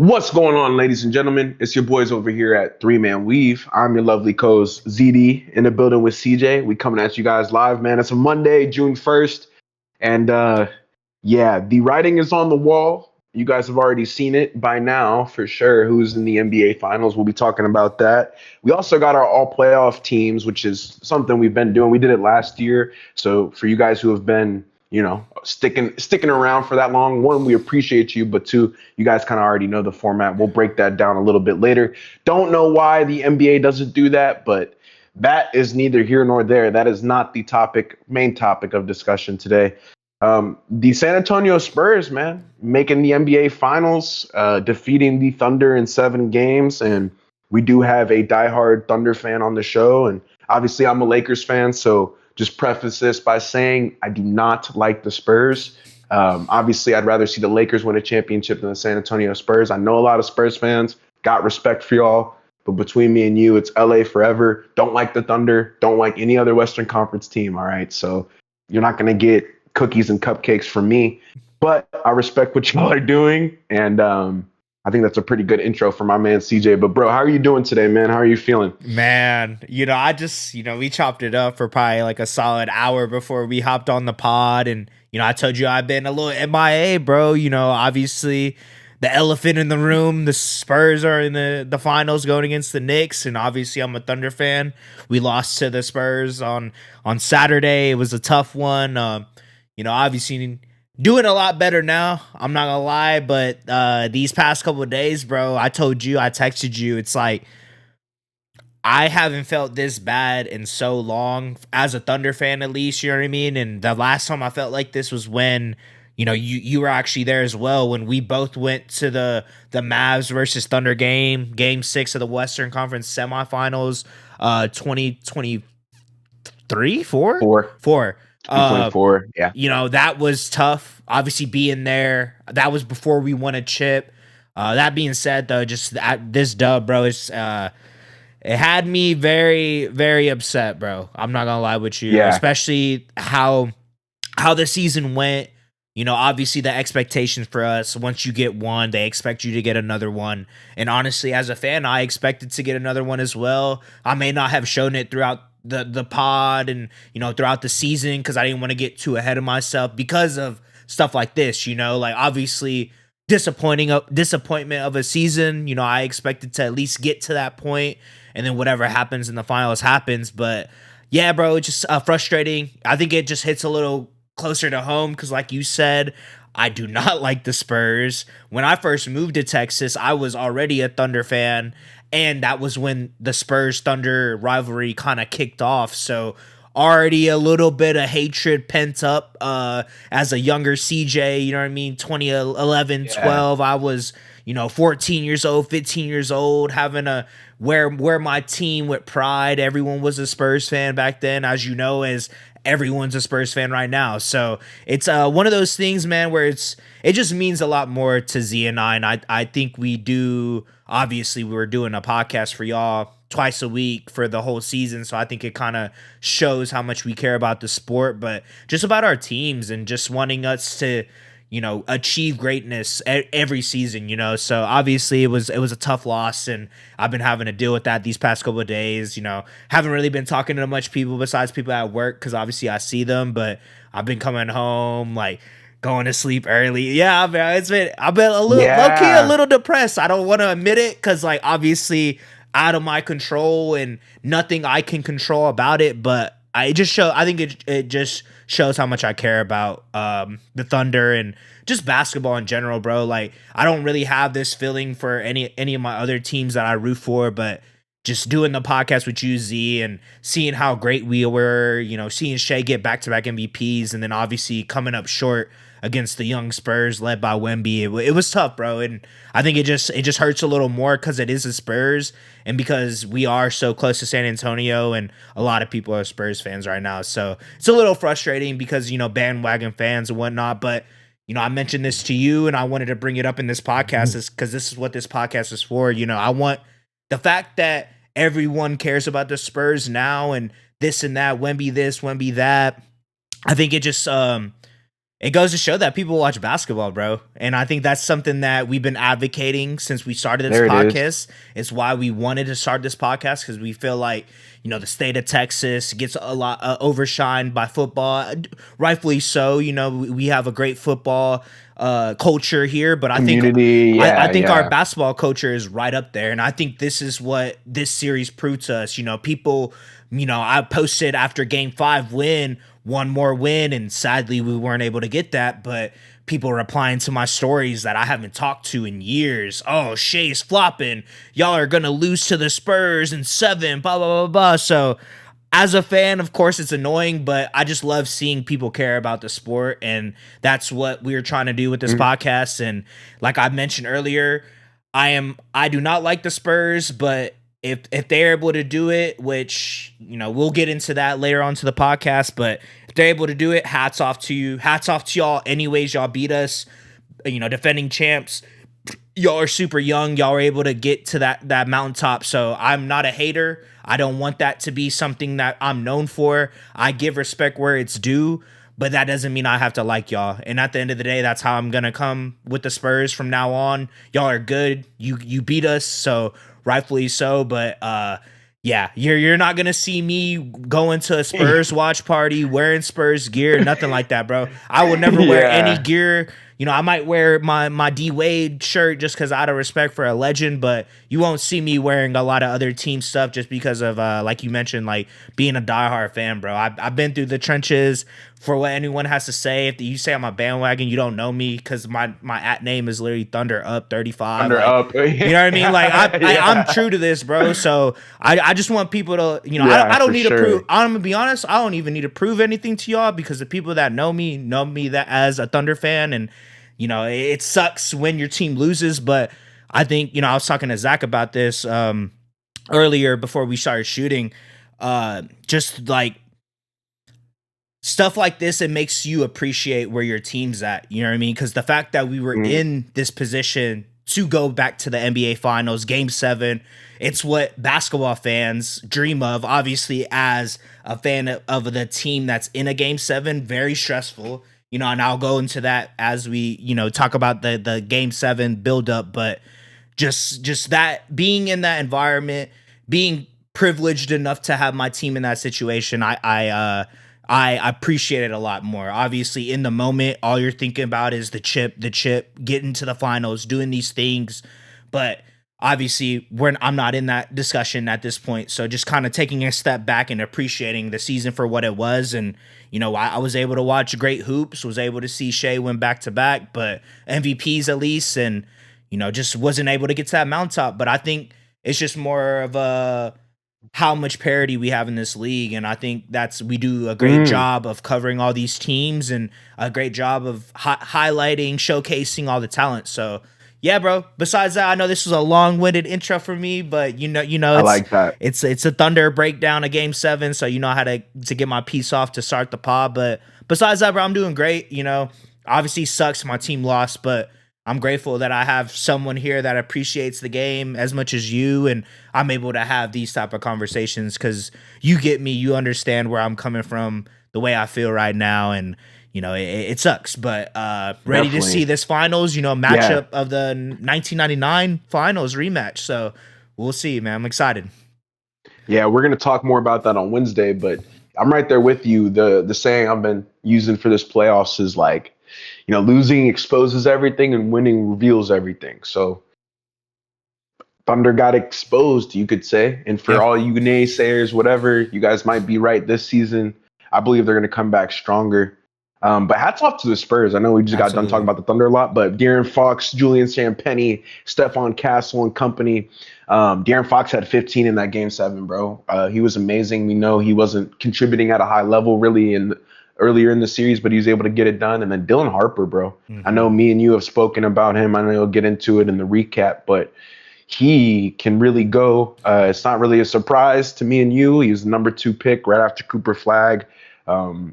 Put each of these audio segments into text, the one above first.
What's going on, ladies and gentlemen? It's your boys over here at Three Man Weave. I'm your lovely co-host ZD in the building with CJ. We coming at you guys live, man. It's a Monday, June 1st, and yeah, the writing is on the wall. You guys have already seen it by now for sure. Who's in the NBA Finals? We'll be talking about that. We also got our all playoff teams, which is something we've been doing. We did it last year, so for you guys who have been sticking around for that long, one, we appreciate you, but two, you guys kind of already know the format. We'll break that down a little bit later. Don't know why the NBA doesn't do that, but that is neither here nor there. That is not the main topic of discussion today. The San Antonio Spurs, man, making the NBA Finals, defeating the Thunder in 7 games, and we do have a diehard Thunder fan on the show, and obviously I'm a Lakers fan, so just preface this by saying I do not like the Spurs. Obviously, I'd rather see the Lakers win a championship than the San Antonio Spurs. I know a lot of Spurs fans, got respect for y'all, but between me and you, it's LA forever. Don't like the Thunder. Don't like any other Western Conference team, all right? So you're not going to get cookies and cupcakes from me, but I respect what y'all are doing, and I think that's a pretty good intro for my man CJ. But bro, how are you doing today, man? How are you feeling? Man, I just, we chopped it up for probably like a solid hour before we hopped on the pod. And, I told you I've been a little MIA, bro. Obviously the elephant in the room, the Spurs are in the finals going against the Knicks. And obviously I'm a Thunder fan. We lost to the Spurs on Saturday. It was a tough one. Obviously doing a lot better now. I'm not gonna lie, but these past couple of days, bro, I texted you, it's like I haven't felt this bad in so long as a Thunder fan, at least, you know what I mean? And the last time I felt like this was when, you were actually there as well, when we both went to the Mavs versus Thunder game 6 of the Western Conference semifinals, 2023, 4? Four. 4. 2024, yeah. That was tough. Obviously, being there, that was before we won a chip. That being said, though, just this dub, bro, it had me very, very upset, bro. I'm not gonna lie with you, Yeah. especially how the season went. Obviously the expectations for us, once you get one, they expect you to get another one. And honestly, as a fan, I expected to get another one as well. I may not have shown it throughout the pod and throughout the season because I didn't want to get too ahead of myself because of stuff like this. Like obviously disappointment of a season. I expected to at least get to that point, and then whatever happens in the finals happens. But yeah, bro, it's just frustrating. I think it just hits a little closer to home because, like you said, I do not like the Spurs. When I first moved to Texas, I was already a Thunder fan, and that was when the Spurs-Thunder rivalry kind of kicked off. So already a little bit of hatred pent up as a younger CJ, you know what I mean? 2011, 12, I was, 14 years old, 15 years old, having a wear my team with pride. Everyone was a Spurs fan back then, as you know, as everyone's a Spurs fan right now. So it's one of those things, man, where it just means a lot more to Z and I. And I think we do, obviously we were doing a podcast for y'all twice a week for the whole season. So I think it kind of shows how much we care about the sport, but just about our teams and just wanting us to, achieve greatness every season, So obviously it was a tough loss, and I've been having to deal with that these past couple of days. Haven't really been talking to much people besides people at work because obviously I see them, but I've been coming home, like going to sleep early. Yeah, I've been a little low-key a little depressed. I don't want to admit it because, like, obviously out of my control and nothing I can control about it, but I think it just shows how much I care about the Thunder and just basketball in general, bro. Like, I don't really have this feeling for any of my other teams that I root for, but just doing the podcast with you, Z, and seeing how great we were, seeing Shea get back-to-back MVPs, and then obviously coming up short against the young Spurs led by Wemby. It was tough, bro, and I think it just hurts a little more because it is the Spurs and because we are so close to San Antonio, and a lot of people are Spurs fans right now. So it's a little frustrating because, bandwagon fans and whatnot, but I mentioned this to you and I wanted to bring it up in this podcast because this is what this podcast is for. I want the fact that everyone cares about the Spurs now and this and that, Wemby this, Wemby that. I think it just it goes to show that people watch basketball, bro. And I think that's something that we've been advocating since we started this There it is. podcast. It's why we wanted to start this podcast, because we feel like, the state of Texas gets a lot overshined by football, rightfully so. We have a great football culture here, but Community, I yeah, think our yeah. basketball culture is right up there, and I think this is what this series proved to us. People, I posted after Game 5 win, one more win, and sadly we weren't able to get that, but people replying to my stories that I haven't talked to in years. Oh, Shea's flopping. Y'all are gonna lose to the Spurs in 7. Blah blah blah blah. So, as a fan, of course, it's annoying, but I just love seeing people care about the sport, and that's what we're trying to do with this podcast. And like I mentioned earlier, I do not like the Spurs, but if they're able to do it, which we'll get into that later on to the podcast, but if they're able to do it, hats off to you, hats off to y'all. Anyways, y'all beat us, defending champs. Y'all are super young. Y'all are able to get to that mountaintop. So I'm not a hater. I don't want that to be something that I'm known for. I give respect where it's due, but that doesn't mean I have to like y'all. And at the end of the day, that's how I'm gonna come with the Spurs from now on. Y'all are good. You beat us, so rightfully so. But yeah, you're not gonna see me going to a Spurs watch party wearing Spurs gear, nothing like that, bro. I will never wear any gear. I might wear my D Wade shirt just because out of respect for a legend, but you won't see me wearing a lot of other team stuff just because of like you mentioned, like being a diehard fan, bro. I've been through the trenches. For what anyone has to say, if you say I'm a bandwagon, you don't know me, because my at name is literally Thunder Up 35. Under Like, up. you know what I mean? Like I'm true to this, bro. So I just want people to, I don't for need sure. to prove. I'm gonna be honest. I don't even need to prove anything to y'all, because the people that know me that as a Thunder fan, and it sucks when your team loses. But I think I was talking to Zach about this earlier before we started shooting. Just like stuff like this, it makes you appreciate where your team's at. You know what I mean? Because the fact that we were in this position to go back to the NBA Finals, Game 7, it's what basketball fans dream of. Obviously, as a fan of the team that's in a Game 7, very stressful. And I'll go into that as we, talk about the Game 7 buildup. But just that, being in that environment, being privileged enough to have my team in that situation, I appreciate it a lot more. Obviously, in the moment, all you're thinking about is the chip, getting to the finals, doing these things. But obviously, I'm not in that discussion at this point. So just kind of taking a step back and appreciating the season for what it was. And, I was able to watch great hoops, was able to see Shea win back-to-back, but MVPs at least, and, just wasn't able to get to that mountaintop. But I think it's just more of a how much parity we have in this league, and I think we do a great job of covering all these teams, and a great job of highlighting, showcasing all the talent. So yeah, bro. Besides that, I know this was a long-winded intro for me, but I like that. It's a Thunder breakdown of Game 7, so how to get my piece off to start the pod. But besides that, bro, I'm doing great. Obviously sucks my team lost, but I'm grateful that I have someone here that appreciates the game as much as you, and I'm able to have these type of conversations because you get me, you understand where I'm coming from, the way I feel right now, and it sucks, but ready to see this finals, matchup of the 1999 finals rematch. So we'll see, man. I'm excited. Yeah, we're gonna talk more about that on Wednesday, but I'm right there with you. The saying I've been using for this playoffs is like, losing exposes everything and winning reveals everything. So Thunder got exposed, you could say. And for all you naysayers, whatever, you guys might be right this season. I believe they're going to come back stronger. But hats off to the Spurs. I know we just got done talking about the Thunder a lot, but De'Aaron Fox, Julian Champagnie, Stephon Castle and company. De'Aaron Fox had 15 in that Game 7, bro. He was amazing. We know he wasn't contributing at a high level really earlier in the series, but he was able to get it done. And then Dylan Harper, bro. I know me and you have spoken about him. I know you'll get into it in the recap, but he can really go. It's not really a surprise to me and you. He was the number 2 pick right after Cooper Flagg.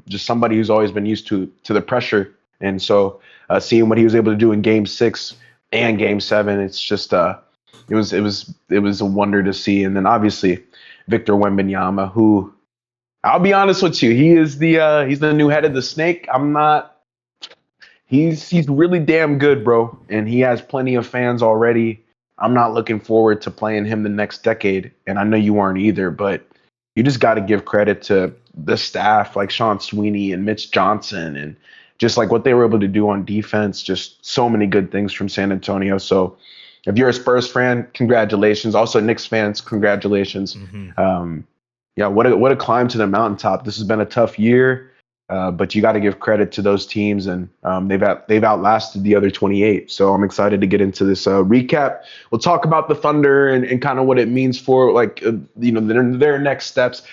Just somebody who's always been used to the pressure. And so seeing what he was able to do in Game 6 and Game 7, it's just it was a wonder to see. And then obviously Victor Wembanyama, who, I'll be honest with you, he's the new head of the snake. I'm not he's really damn good, bro, and he has plenty of fans already. I'm not looking forward to playing him the next decade, and I know you aren't either, but you just got to give credit to the staff like Sean Sweeney and Mitch Johnson and just like what they were able to do on defense. Just so many good things from San Antonio. So if you're a Spurs fan, congratulations. Also, Knicks fans, congratulations. Yeah, what a climb to the mountaintop. This has been a tough year. But you got to give credit to those teams, and they've outlasted the other 28. So I'm excited to get into this recap. We'll talk about the Thunder and kind of what it means for their next steps.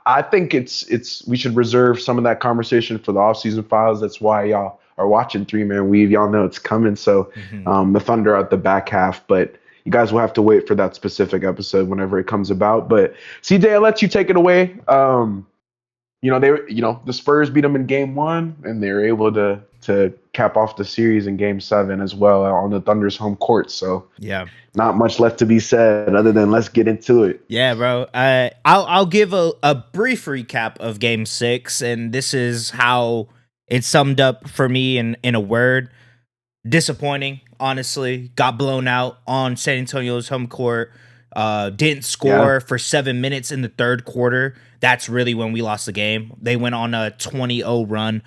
I think it's we should reserve some of that conversation for the offseason files. That's why y'all are watching Three Man Weave. Y'all know it's coming. So the Thunder are at the back half, but you guys will have to wait for that specific episode whenever it comes about. But CJ, I'll let you take it away. The Spurs beat them in game 1, and they were able to cap off the series in game 7 as well on the Thunder's home court. So yeah, not much left to be said other than let's get into it. Yeah, bro. I'll give a brief recap of game 6, and this is how it summed up for me in a word. Disappointing, honestly. Got blown out on San Antonio's home court. Didn't score for 7 minutes in the third quarter. That's really when we lost the game. They went on a 20-0 run.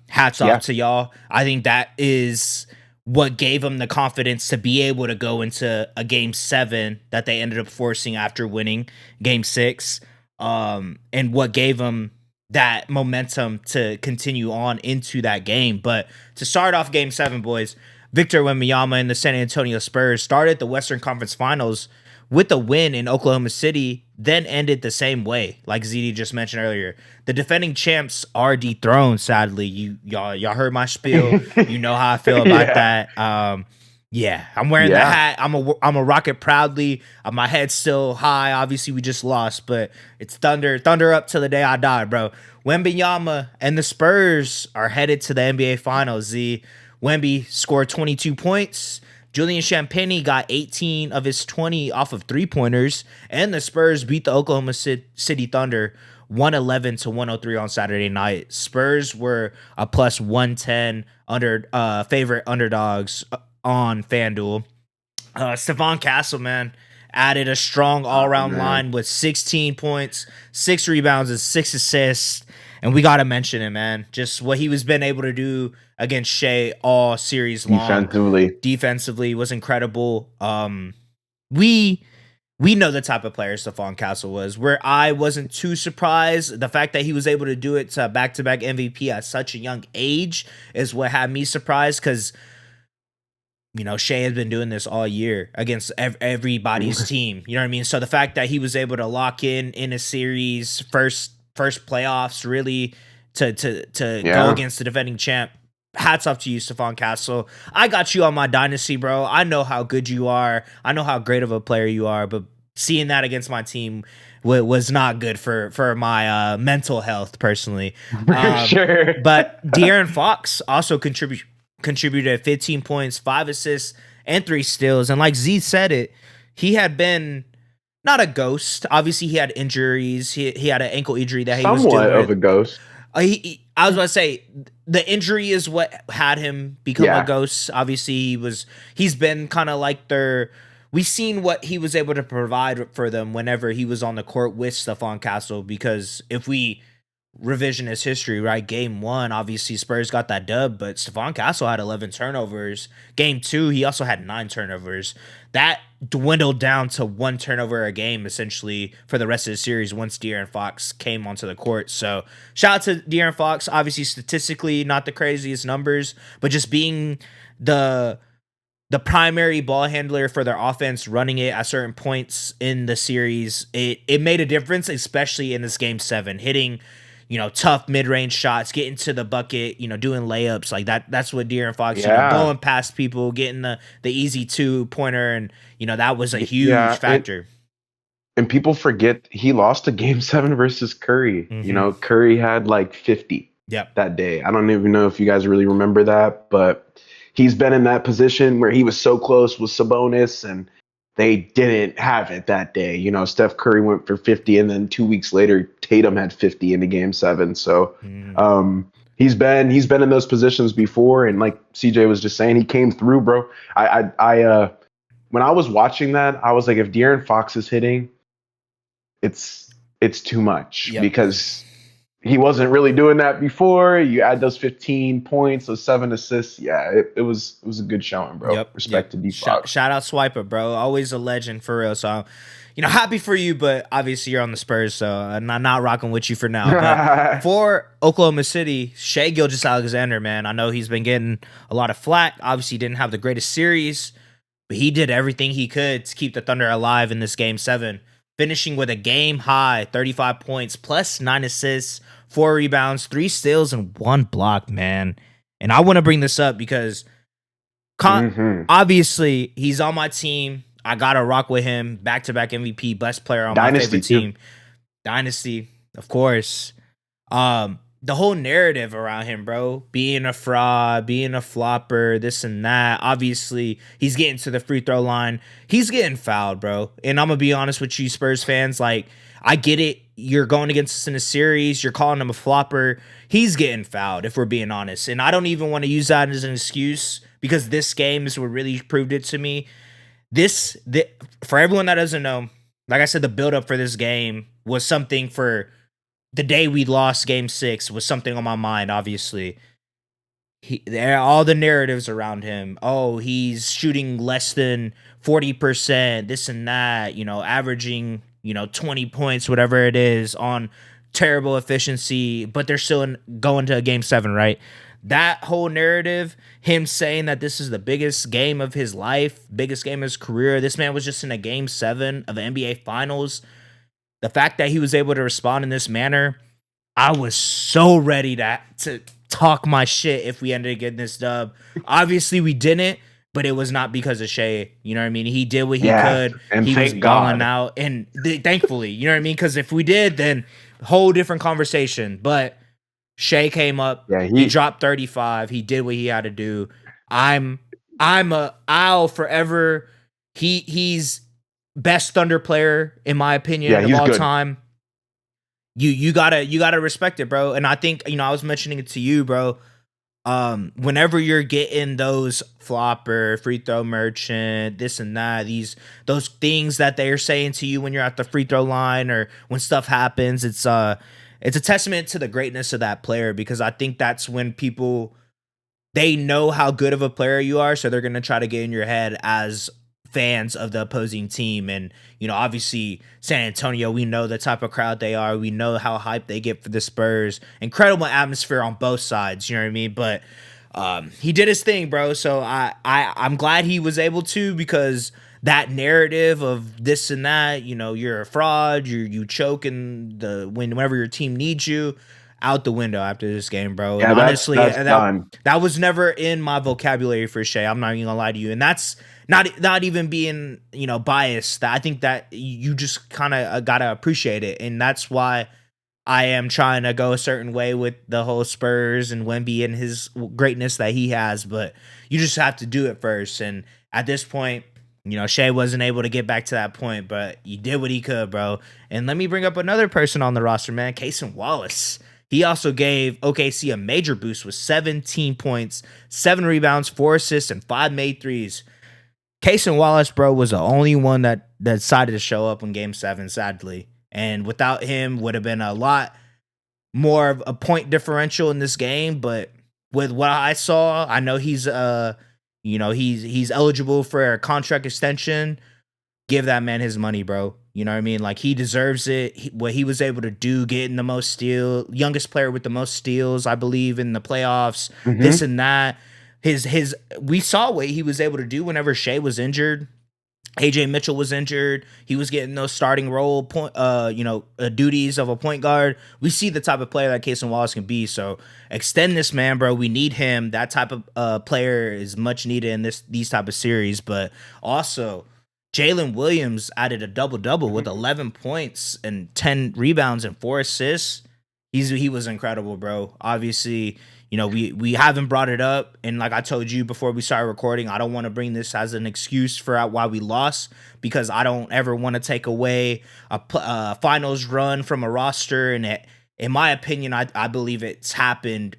Hats off to y'all. I think that is what gave them the confidence to be able to go into a game 7 that they ended up forcing after winning game 6. And what gave them that momentum to continue on into that game. But to start off game 7, boys, Victor Wembanyama and the San Antonio Spurs started the Western Conference Finals with a win in Oklahoma City, then ended the same way, like ZD just mentioned earlier. The defending champs are dethroned, sadly. Y'all heard my spiel. You know how I feel about that. I'm wearing the hat. I'm a Rocket proudly. My head's still high. Obviously, we just lost, but it's Thunder up till the day I die, bro. Wembanyama and the Spurs are headed to the NBA Finals, Z. Wemby scored 22 points. Julian Champagnie got 18 of his 20 off of three-pointers, and the Spurs beat the Oklahoma City Thunder 111 to 103 on Saturday night. Spurs were a plus 110 favorite underdogs on FanDuel. Stephon Castle, man, added a strong all-around line with 16 points, 6 rebounds, and 6 assists. And we got to mention it, man. Just what he was been able to do against Shea all series long. Defensively was incredible. We know the type of player Stephon Castle was. Where I wasn't too surprised, the fact that he was able to do it to back-to-back MVP at such a young age is what had me surprised, because Shea has been doing this all year against everybody's team. You know what I mean? So the fact that he was able to lock in a series, first playoffs, really to go against the defending champ. Hats off to you, Stephon Castle. I got you on my dynasty, bro. I know how good you are. I know how great of a player you are, but seeing that against my team was not good for my mental health, personally. Sure. But De'Aaron Fox also contributed 15 points, 5 assists, and 3 steals. And like Z said he had been not a ghost. Obviously, he had injuries. He had an ankle injury that he was dealing with. Somewhat of a ghost. I was about to say the injury is what had him become a ghost. Obviously, he's been kind of like we've seen what he was able to provide for them whenever he was on the court with Stephon Castle. Because if we revisionist history, right? Game 1, obviously Spurs got that dub, but Stephon Castle had 11 turnovers. Game 2, he also had 9 turnovers. That dwindled down to 1 turnover a game, essentially, for the rest of the series once De'Aaron Fox came onto the court. So, shout out to De'Aaron Fox. Obviously, statistically, not the craziest numbers, but just being the primary ball handler for their offense, running it at certain points in the series, it made a difference, especially in this Game 7, hitting tough mid-range shots, getting to the bucket, doing layups like that. That's what De'Aaron Fox, going past people, getting the easy 2-pointer, and that was a huge factor. And people forget he lost a Game 7 versus Curry. Mm-hmm. Curry had like 50 that day. I don't even know if you guys really remember that, but he's been in that position where he was so close with Sabonis, and they didn't have it that day. Steph Curry went for 50, and then 2 weeks later, Tatum had 50 in the Game 7. So He's been in those positions before, and like CJ was just saying, he came through, bro. When I was watching that, I was like, if De'Aaron Fox is hitting, it's too much Yep. because he wasn't really doing that before. You add those 15 points, those 7 assists. Yeah, it was a good showing, bro. Yep. Respect Yep. to D Shout, Fox. shout out Swiper, bro. Always a legend for real. So, happy for you, but obviously you're on the Spurs, so I'm not rocking with you for now. But for Oklahoma City, Shea Gilgeous-Alexander, man, I know he's been getting a lot of flack. Obviously, he didn't have the greatest series, but he did everything he could to keep the Thunder alive in this game 7, finishing with a game high 35 points plus 9 assists, 4 rebounds, 3 steals, and 1 block, man. And I want to bring this up because hmm obviously he's on my team. I gotta rock with him. Back-to-back MVP, best player on my Dynasty favorite too. team. Dynasty, of course. The whole narrative around him, bro, being a fraud, being a flopper, this and that. Obviously, he's getting to the free throw line. He's getting fouled, bro. And I'm gonna be honest with you, Spurs fans. Like, I get it. You're going against us in a series. You're calling him a flopper. He's getting fouled, if we're being honest. And I don't even want to use that as an excuse because this game is what really proved it to me. For everyone that doesn't know, like I said, the buildup for this game was something for the day we lost game 6 was something on my mind, obviously. All the narratives around him. Oh, he's shooting less than 40%, this and that, averaging, 20 points, whatever it is, on terrible efficiency, but they're still going to game 7, right? That whole narrative, him saying that this is the biggest game of his life, biggest game of his career. This man was just in a game 7 of the NBA Finals. The fact that he was able to respond in this manner, I was so ready to talk my shit if we ended up getting this dub. Obviously, we didn't, but it was not because of Shea. You know what I mean? He did what he Yeah, could. and He was thank balling God. out, and thankfully, you know what I mean? Because if we did, then whole different conversation. But Shea came up. Yeah, He he dropped 35. He did what he had to do. I'm I'll forever. He's best Thunder player in my yeah, opinion of he's all good. time. You gotta respect it, bro. And I think I was mentioning it to you, bro. Whenever you're getting those flopper, free throw merchant, this and that, those things that they're saying to you when you're at the free throw line or when stuff happens, it's a testament to the greatness of that player because I think that's when people they know how good of a player you are, so they're gonna try to get in your head as fans of the opposing team. And obviously San Antonio, we know the type of crowd they are. We know how hyped they get for the Spurs. Incredible atmosphere on both sides. You know what I mean? But he did his thing, bro. So I'm glad he was able to because that narrative of this and that, you're a fraud, you choke in whenever your team needs you, out the window after this game, bro. And Yeah, that's honestly, that's that done. that was never in my vocabulary for Shea. I'm not even gonna lie to you, and that's not even being biased. I think that you just kind of gotta appreciate it, and that's why I am trying to go a certain way with the whole Spurs and Wemby and his greatness that he has. But you just have to do it first, and at this point, Shea wasn't able to get back to that point, but he did what he could, bro. And let me bring up another person on the roster, man, Cason Wallace. He also gave OKC a major boost with 17 points, 7 rebounds, 4 assists, and 5 made threes. Cason Wallace, bro, was the only one that decided to show up in Game 7, sadly. And without him, would have been a lot more of a point differential in this game. But with what I saw, I know he's eligible for a contract extension. Give that man his money, bro. You know what I mean? Like, he deserves it. What he was able to do, getting the most youngest player with the most steals, I believe, in the playoffs, this hmm and that. We saw what he was able to do whenever Shea was injured. AJ Mitchell was injured. He was getting those starting role duties of a point guard. We see the type of player that Cason Wallace can be. So extend this man, bro. We need him. That type of player is much needed in these type of series. But also, Jalen Williams added a double-double with 11 points and 10 rebounds and 4 assists. He was incredible, bro. Obviously, we haven't brought it up, and like I told you before we started recording, I don't want to bring this as an excuse for why we lost because I don't ever want to take away a finals run from a roster. And in my opinion, I believe it's happened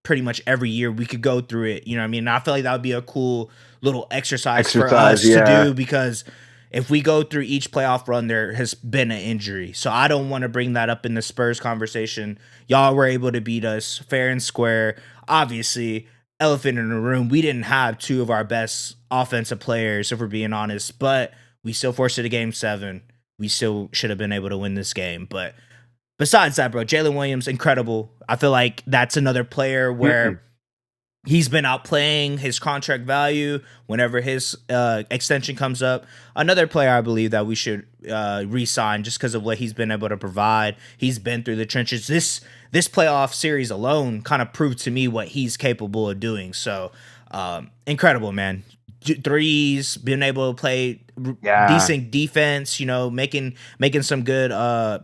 pretty much every year we could go through it. You know what I mean? And I feel like that would be a cool little exercise for us to do, because if we go through each playoff run, there has been an injury. So I don't want to bring that up in the Spurs conversation. Y'all were able to beat us fair and square. Obviously, elephant in the room, we didn't have two of our best offensive players, if we're being honest, but we still forced it to game 7. We still should have been able to win this game. But besides that, bro, Jalen Williams, incredible. I feel like that's another player where he's been outplaying his contract value whenever his extension comes up. Another player I believe that we should re-sign just because of what he's been able to provide. He's been through the trenches. This playoff series alone kind of proved to me what he's capable of doing. So incredible, man. Threes, being able to play decent defense, you know, making some good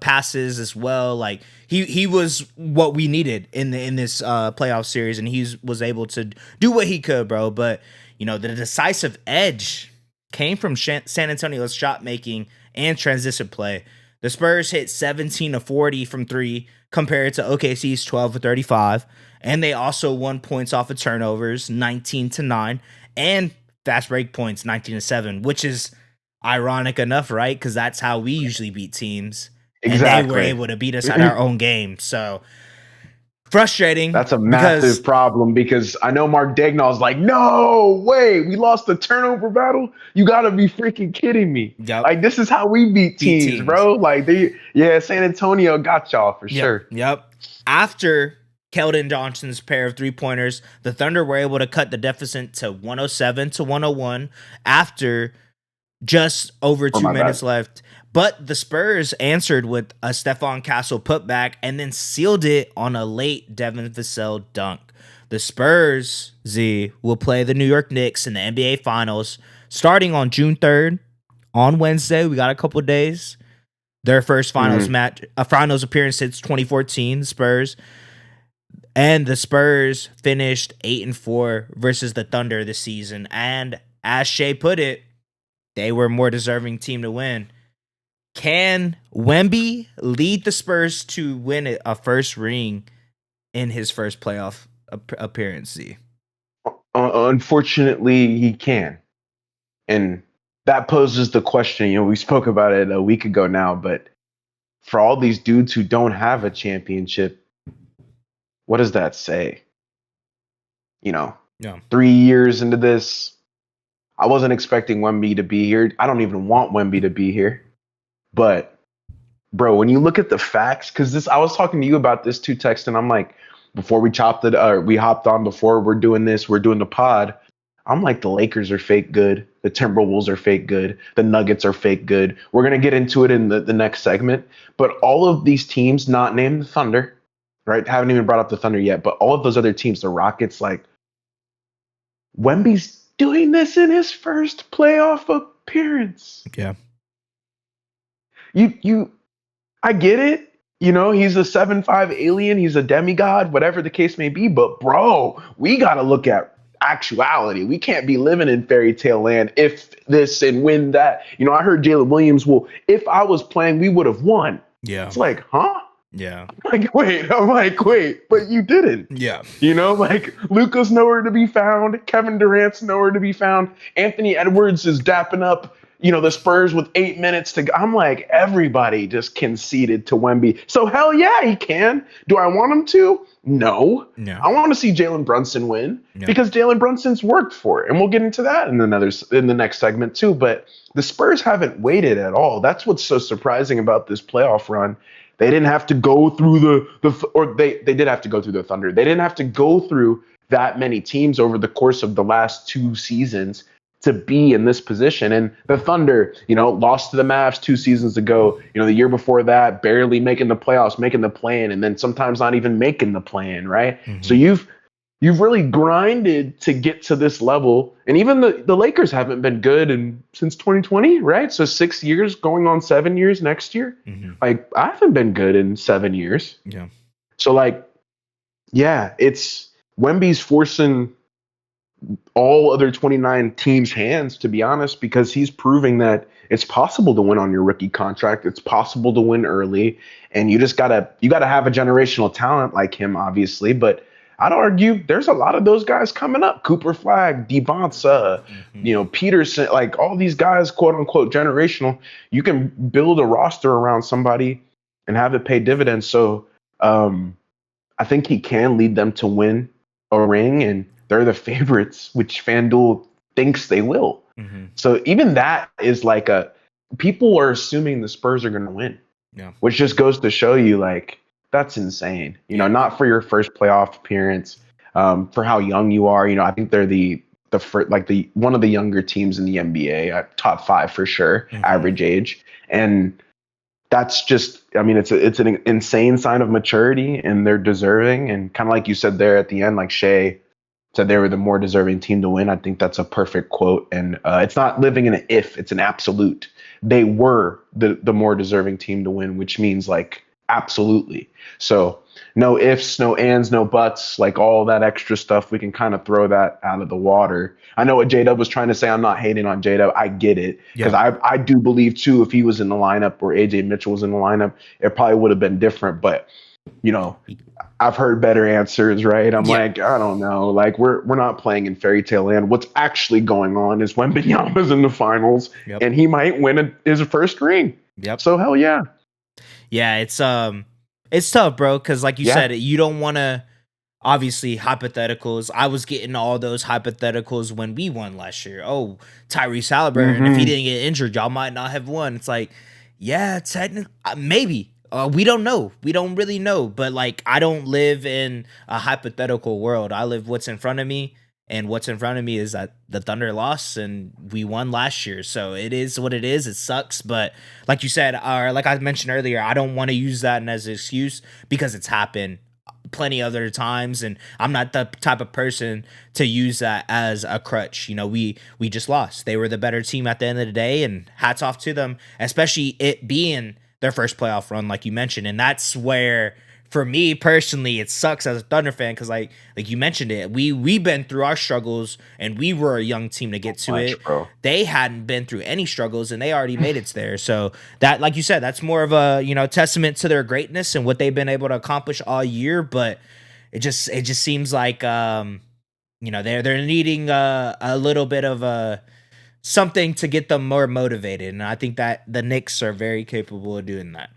passes as well. Like he was what we needed in this playoff series, and he was able to do what he could, bro. But you know, the decisive edge came from San Antonio's shot making and transition play. The Spurs hit 17 of 40 from 3 compared to OKC's 12 of 35, and they also won points off of turnovers, 19-9, and fast break points, 19-7, which is ironic enough, right? Because that's how we usually beat teams. Exactly. And they were able to beat us at our own game. So frustrating. That's a massive problem, because I know Mark Daigneaul's like, no way, we lost the turnover battle. You got to be freaking kidding me. Yep. Like, this is how we beat teams, bro. Like, San Antonio got y'all for sure. Yep. After Keldon Johnson's pair of 3-pointers, the Thunder were able to cut the deficit to 107-101 after just over 2 minutes left. But the Spurs answered with a Stephon Castle putback and then sealed it on a late Devin Vassell dunk. The Spurs, will play the New York Knicks in the NBA Finals starting on June 3rd. On Wednesday, we got a couple of days. Their first finals match, a finals appearance since 2014, the Spurs. And the Spurs finished 8-4 versus the Thunder this season. And as Shea put it, they were a more deserving team to win. Can Wemby lead the Spurs to win a first ring in his first playoff appearance? Unfortunately, he can. And that poses the question. You know, we spoke about it a week ago now, but for all these dudes who don't have a championship, what does that say? You know, 3 years into this, I wasn't expecting Wemby to be here. I don't even want Wemby to be here. But, bro, when you look at the facts, because I was talking to you about this too, Text, and I'm like, before we hopped on before we're doing the pod, I'm like, the Lakers are fake good. The Timberwolves are fake good. The Nuggets are fake good. We're going to get into it in the next segment. But all of these teams, not named the Thunder, right? Haven't even brought up the Thunder yet, but all of those other teams, the Rockets, like, Wemby's doing this in his first playoff appearance. Yeah. I get it. You know, he's a 7'5" alien. He's a demigod, whatever the case may be. But, bro, we got to look at actuality. We can't be living in fairy tale land if this and when that. You know, I heard Jalen Williams, well, if I was playing, we would have won. Yeah. It's like, huh? Yeah. I'm like, wait, but you didn't. Yeah. You know, like, Luka's nowhere to be found. Kevin Durant's nowhere to be found. Anthony Edwards is dapping up, you know, the Spurs with 8 minutes to go. I'm like, everybody just conceded to Wemby. So, hell yeah, he can. Do I want him to? No. I want to see Jalen Brunson win because Jalen Brunson's worked for it. And we'll get into that in the next segment too. But the Spurs haven't waited at all. That's what's so surprising about this playoff run. They didn't have to go through they did have to go through the Thunder. They didn't have to go through that many teams over the course of the last 2 seasons to be in this position. And the Thunder, you know, lost to the Mavs 2 seasons ago. You know, the year before that, barely making the playoffs, making the play-in, and then sometimes not even making the play-in, right? Mm-hmm. So you've really grinded to get to this level. And even the Lakers haven't been good since 2020, right? So 6 years, going on 7 years next year. Mm-hmm. Like, I haven't been good in 7 years. Yeah. So, like, yeah, it's Wemby's forcing all other 29 teams' hands, to be honest, because he's proving that it's possible to win on your rookie contract. It's possible to win early, and you just gotta have a generational talent like him, obviously. But I'd argue there's a lot of those guys coming up. Cooper Flag, Devonsa, Peterson, like all these guys, quote unquote, generational. You can build a roster around somebody and have it pay dividends. So I think he can lead them to win a ring, and they're the favorites, which FanDuel thinks they will. Mm-hmm. So even that is like people are assuming the Spurs are going to win, which just goes to show you like that's insane. Not for your first playoff appearance, for how young you are. I think they're the first, like the one of the younger teams in the NBA, top 5 for sure, average age, and that's just, I mean, it's an insane sign of maturity, and they're deserving. And kind of like you said there at the end, like Shea said they were the more deserving team to win. I think that's a perfect quote. And it's not living in an if, it's an absolute. They were the more deserving team to win, which means like absolutely. So no ifs, no ands, no buts, like all that extra stuff. We can kind of throw that out of the water. I know what J-Dub was trying to say. I'm not hating on J-Dub. I get it. Because I do believe, too, if he was in the lineup or AJ Mitchell was in the lineup, it probably would have been different. But, I've heard better answers, right? I'm like, I don't know. Like, we're not playing in fairy tale land. What's actually going on is Wembanyama's in the finals, and he might win his first ring. So, hell yeah. Yeah, it's tough, bro, because like you said, you don't want to, obviously, hypotheticals. I was getting all those hypotheticals when we won last year. Oh, Tyrese Halliburton, if he didn't get injured, y'all might not have won. It's like, yeah, technically, maybe. We don't know. We don't really know. But, like, I don't live in a hypothetical world. I live what's in front of me. And what's in front of me is that the Thunder lost and we won last year. So it is what it is. It sucks. But like you said, or like I mentioned earlier, I don't want to use that as an excuse because it's happened plenty other times. And I'm not the type of person to use that as a crutch. We just lost. They were the better team at the end of the day, and hats off to them, especially it being their first playoff run, like you mentioned. And that's where, for me personally, it sucks as a Thunder fan because, like you mentioned it, we've been through our struggles, and we were a young team to get to it. Bro. They hadn't been through any struggles, and they already made it there. So that, like you said, that's more of a testament to their greatness and what they've been able to accomplish all year. But it just seems like they're needing a little bit of something to get them more motivated, and I think that the Knicks are very capable of doing that.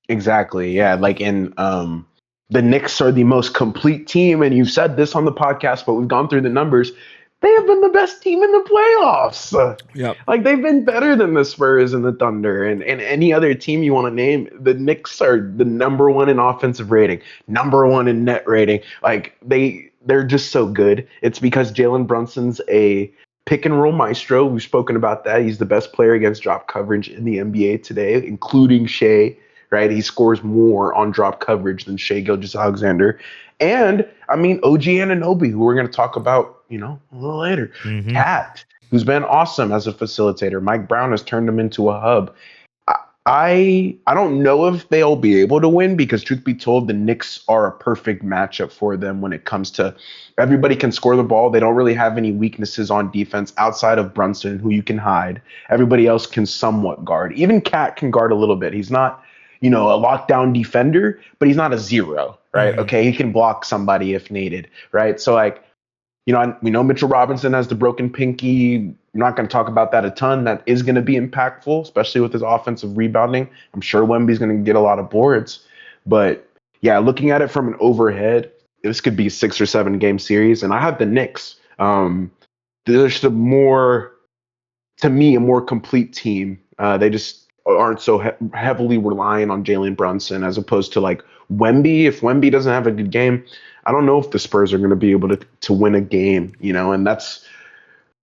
Exactly. Yeah. Like the Knicks are the most complete team. And you've said this on the podcast, but we've gone through the numbers. They have been the best team in the playoffs. Like they've been better than the Spurs and the Thunder and any other team you want to name. The Knicks are the number 1 in offensive rating, number 1 in net rating. Like they're just so good. It's because Jalen Brunson's a pick and roll maestro. We've spoken about that. He's the best player against drop coverage in the NBA today, including Shea. Right, he scores more on drop coverage than Shai Gilgeous-Alexander, and I mean OG Anunoby, who we're going to talk about, a little later. Cat, who's been awesome as a facilitator. Mike Brown has turned him into a hub. I don't know if they'll be able to win because, truth be told, the Knicks are a perfect matchup for them when it comes to everybody can score the ball. They don't really have any weaknesses on defense outside of Brunson, who you can hide. Everybody else can somewhat guard. Even Cat can guard a little bit. He's not a lockdown defender, but he's not a zero, right? Okay, he can block somebody if needed, right? So, like, we know Mitchell Robinson has the broken pinky. I'm not going to talk about that a ton. That is going to be impactful, especially with his offensive rebounding. I'm sure Wemby's going to get a lot of boards. But, yeah, looking at it from an overhead, this could be a 6 or 7 game series. And I have the Knicks. There's a more complete team. They just aren't so heavily relying on Jalen Brunson as opposed to like Wemby. If Wemby doesn't have a good game, I don't know if the Spurs are going to be able to win a game, and that's,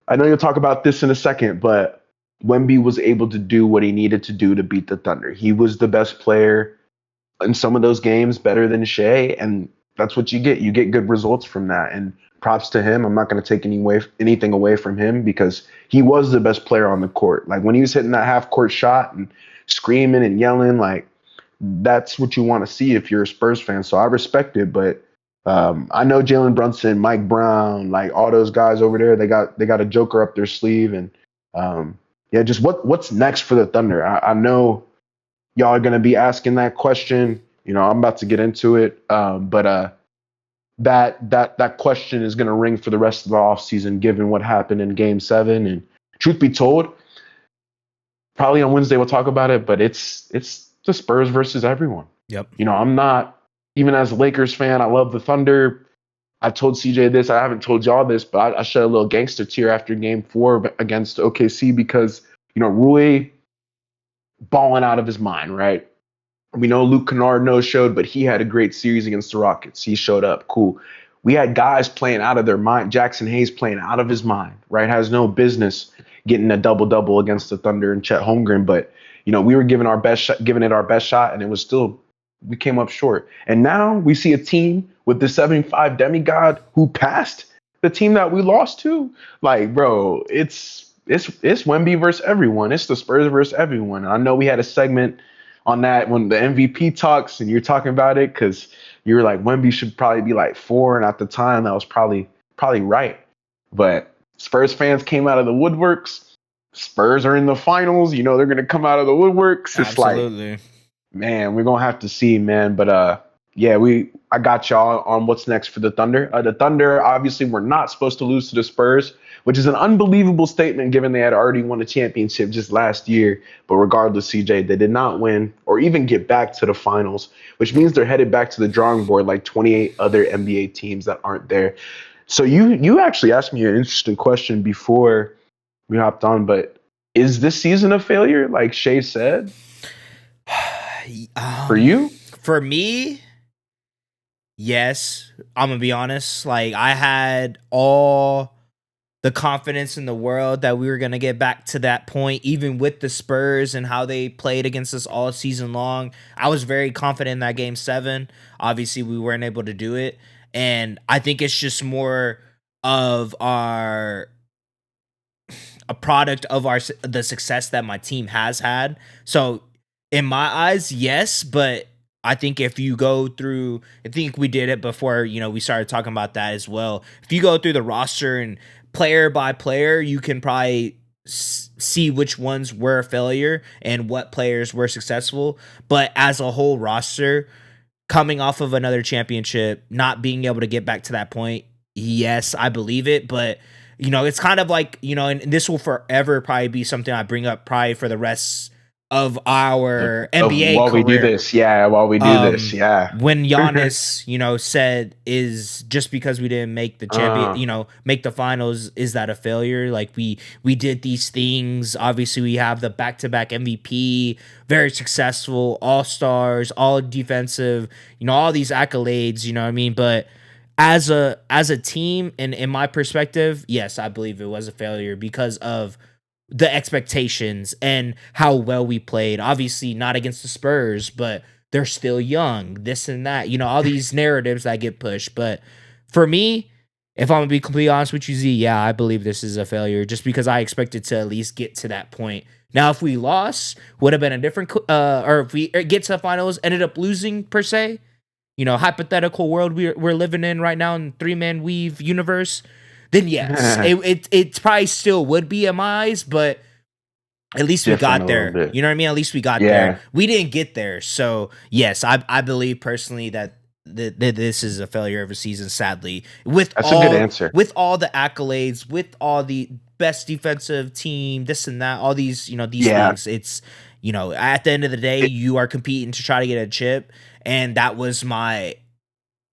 I know you'll talk about this in a second, but Wemby was able to do what he needed to do to beat the Thunder. He was the best player in some of those games, better than Shea, and that's what you get. You get good results from that, and props to him. I'm not going to take anything away from him because he was the best player on the court. Like when he was hitting that half court shot and screaming and yelling, like that's what you want to see if you're a Spurs fan. So I respect it, but I know Jalen Brunson, Mike Brown, like all those guys over there, they got a joker up their sleeve. And just what's next for the Thunder? I know y'all are going to be asking that question. I'm about to get into it. But that question is going to ring for the rest of the offseason, given what happened in Game 7. And truth be told, probably on Wednesday we'll talk about it, but it's the Spurs versus everyone. Yep. I'm not, even as a Lakers fan, I love the Thunder. I've told CJ this, I haven't told y'all this, but I shed a little gangster tear after Game 4 against OKC because Rui balling out of his mind, right? We know Luke Kennard no-showed, but he had a great series against the Rockets. He showed up. Cool. We had guys playing out of their mind. Jackson Hayes playing out of his mind, right? Has no business getting a double-double against the Thunder and Chet Holmgren. But, we were giving it our best shot, and it was still, we came up short. And now we see a team with the 75 demigod who passed the team that we lost to. Like, bro, it's Wemby versus everyone. It's the Spurs versus everyone. And I know we had a segment on that when the MVP talks and you're talking about it because you were like Wemby should probably be like 4, and at the time that was probably right. But Spurs fans came out of the woodworks. Spurs are in the finals. They're gonna come out of the woodworks. It's Absolutely. like, man, we're gonna have to see, man. But yeah, I got y'all on what's next for the Thunder. The Thunder obviously were not supposed to lose to the Spurs, which is an unbelievable statement given they had already won a championship just last year. But regardless, CJ, they did not win or even get back to the finals, which means they're headed back to the drawing board like 28 other NBA teams that aren't there. So you actually asked me an interesting question before we hopped on, but is this season a failure, like Shay said? For you? For me, yes. I'm going to be honest. Like, I had all the confidence in the world that we were going to get back to that point, even with the Spurs and how they played against us all season long. I was very confident in that Game 7. Obviously, we weren't able to do it. And I think it's just more of a product of the success that my team has had. So in my eyes, yes, but I think if you go through, I think we did it before, we started talking about that as well. If you go through the roster and player by player, you can probably see which ones were a failure and what players were successful. But as a whole roster, coming off of another championship, not being able to get back to that point, yes, I believe it. But, it's kind of like, and this will forever probably be something I bring up probably for the rest of our NBA while career. We do this, yeah. While we do this, yeah. When Giannis, said, is just because we didn't make the champion, make the finals, is that a failure? Like we did these things. Obviously, we have the back-to-back MVP, very successful, all-stars, all defensive, all these accolades. You know what I mean? But as a team, and in my perspective, yes, I believe it was a failure because of the expectations and how well we played. Obviously not against the Spurs, but they're still young, this and that, all these narratives that get pushed. But for me, if I'm gonna be completely honest with you, Z, yeah, I believe this is a failure just because I expected to at least get to that point. Now, if we lost, would have been a different, or if we get to the finals, ended up losing per se, hypothetical world we're living in right now in 3-man weave universe, then yes, it probably still would be in my eyes, but at least we got there. You know what I mean? At least we got there. We didn't get there. So, yes, I believe personally that this is a failure of a season, sadly. That's a good answer. With all the accolades, with all the best defensive team, this and that, all these, these things, it's, at the end of the day, you are competing to try to get a chip, and that was my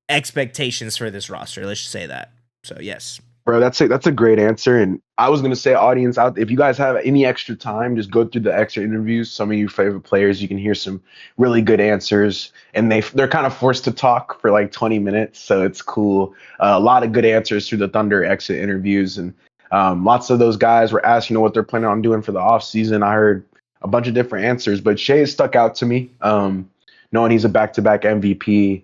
expectations for this roster. Let's just say that. So, yes. Bro, that's a great answer. And I was going to say, audience out, if you guys have any extra time, just go through the extra interviews. Some of your favorite players, you can hear some really good answers. And they're kind of forced to talk for like 20 minutes. So it's cool. A lot of good answers through the Thunder exit interviews. And lots of those guys were asked, what they're planning on doing for the offseason. I heard a bunch of different answers. But Shea stuck out to me, knowing he's a back-to-back MVP.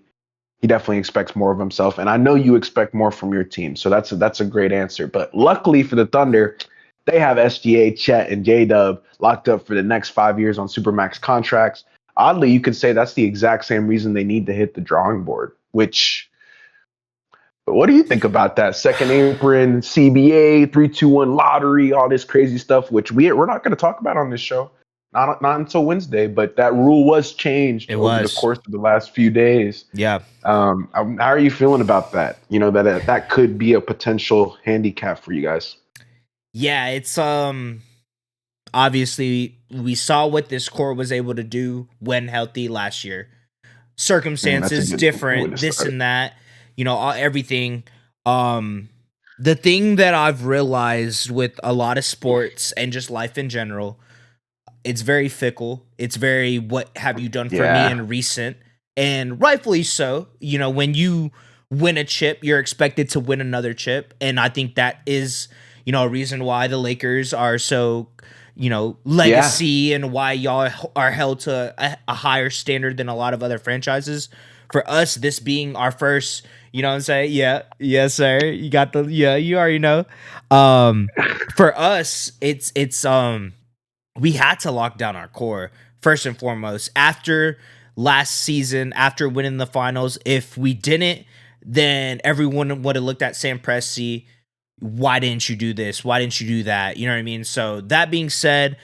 He definitely expects more of himself, and I know you expect more from your team. So that's a great answer. But luckily for the Thunder, they have SGA, Chet, and J-Dub locked up for the next 5 years on Supermax contracts. Oddly, you could say that's the exact same reason they need to hit the drawing board. What do you think about that? Second apron, CBA, 3-2-1 lottery, all this crazy stuff, which we're not going to talk about on this show. not until Wednesday, but that rule was changed It over the was. course of the last few days. Yeah. How are you feeling about that? You know that could be a potential handicap for you guys. Yeah, it's obviously we saw what this core was able to do when healthy last year. That's a Circumstances good way different, to this start. and that, everything. Um the thing that I've realized with a lot of sports and just life in general, it's very fickle. It's very what have you done for me Yeah, in recent, and rightfully so. When you win a chip, you're expected to win another chip, and I think that is a reason why the Lakers are so yeah, legacy and why y'all are held to a higher standard than a lot of other franchises. For us, this being our first, what I'm saying, yeah, yes, sir. You got the yeah, you already know. Um, for us, it's we had to lock down our core first and foremost after last season, after winning the finals. If we didn't, then everyone would have looked at Sam Presti. Why didn't you do this? Why didn't you do that? You know what I mean? So that being said,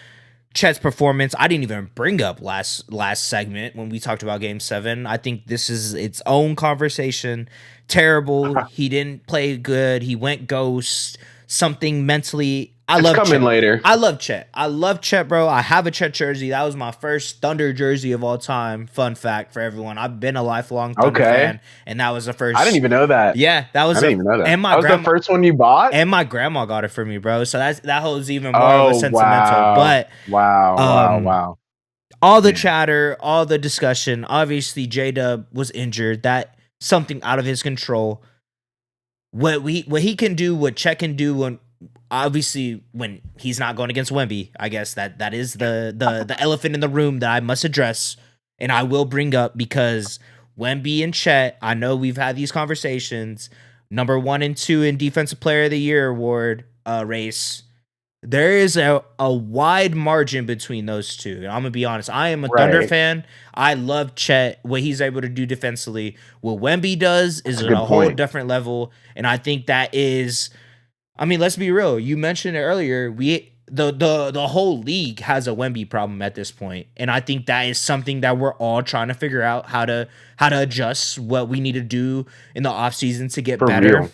Chet's performance, I didn't even bring up last segment when we talked about game 7. I think this is its own conversation. Terrible. He didn't play good. He went ghost. Something mentally. I it's love coming Chet. later. I love Chet. I love Chet, bro. I have a Chet jersey. That was my first Thunder jersey of all time. Fun fact for everyone. I've been a lifelong Thunder Okay, fan, and that was the I didn't first. even know that. Yeah, that I was didn't a even know that. and my That was the grandma first one you bought. and my grandma got it for me, bro. So that holds even more of a Oh sentimental. wow, But wow, wow, um wow. all the Man, chatter, all the discussion. Obviously, J Dub was injured. That something out of his control. What he can do, what Chet can do when obviously when he's not going against Wemby. I guess that is the elephant in the room that I must address and I will bring up because Wemby and Chet. I know we've had these conversations. Number 1 and 2 in Defensive Player of the Year award race. There is a wide margin between those two. I'm gonna be honest. I am a Thunder right. fan. I love Chet, what he's able to do defensively. What Wemby does is That's a at good a whole point. different level, and I think that is. I mean, let's be real. You mentioned it earlier. The whole league has a Wemby problem at this point, and I think that is something that we're all trying to figure out how to adjust what we need to do in the offseason to get For better. real.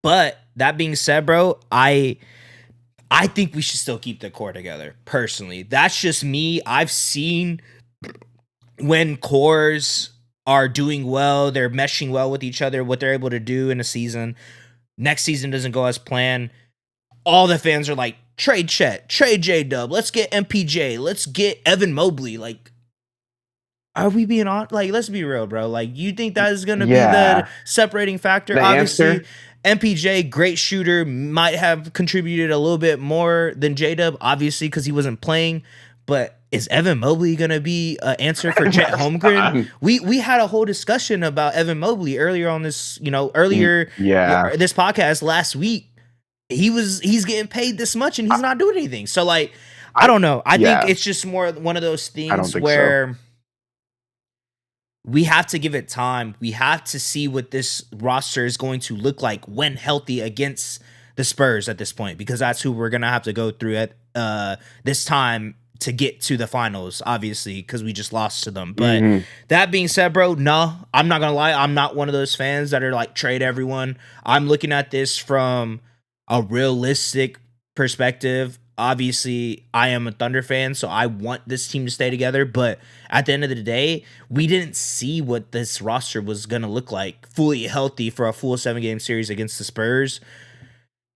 But that being said, bro, I think we should still keep the core together. Personally, that's just me. I've seen when cores are doing well, they're meshing well with each other, what they're able to do in a season. Next season doesn't go as planned. All the fans are like, trade Chet, trade J Dub, let's get MPJ, let's get Evan Mobley. Like, are we being on? Like, let's be real, bro. Like, you think that is going to be the Yeah. separating factor? The Obviously, answer. MPJ, great shooter, might have contributed a little bit more than J Dub, obviously, because he wasn't playing. But is Evan Mobley going to be an answer for Chet That's Holmgren? not. We had a whole discussion about Evan Mobley earlier on this, earlier Yeah. this podcast last week. He's getting paid this much and he's I, not doing anything. So like, I I don't know. I think yeah. it's just more one of those I don't things think so. where we have to give it time. We have to see what this roster is going to look like when healthy against the Spurs at this point, because that's who we're gonna have to go through at this time to get to the finals, obviously, because we just lost to them. But Hmm. that being said, bro, no, I'm not gonna lie, I'm not one of those fans that are like trade everyone. I'm looking at this from a realistic perspective. Obviously, I am a Thunder fan, so I want this team to stay together. But at the end of the day, we didn't see what this roster was going to look like fully healthy for a full 7-game series against the Spurs.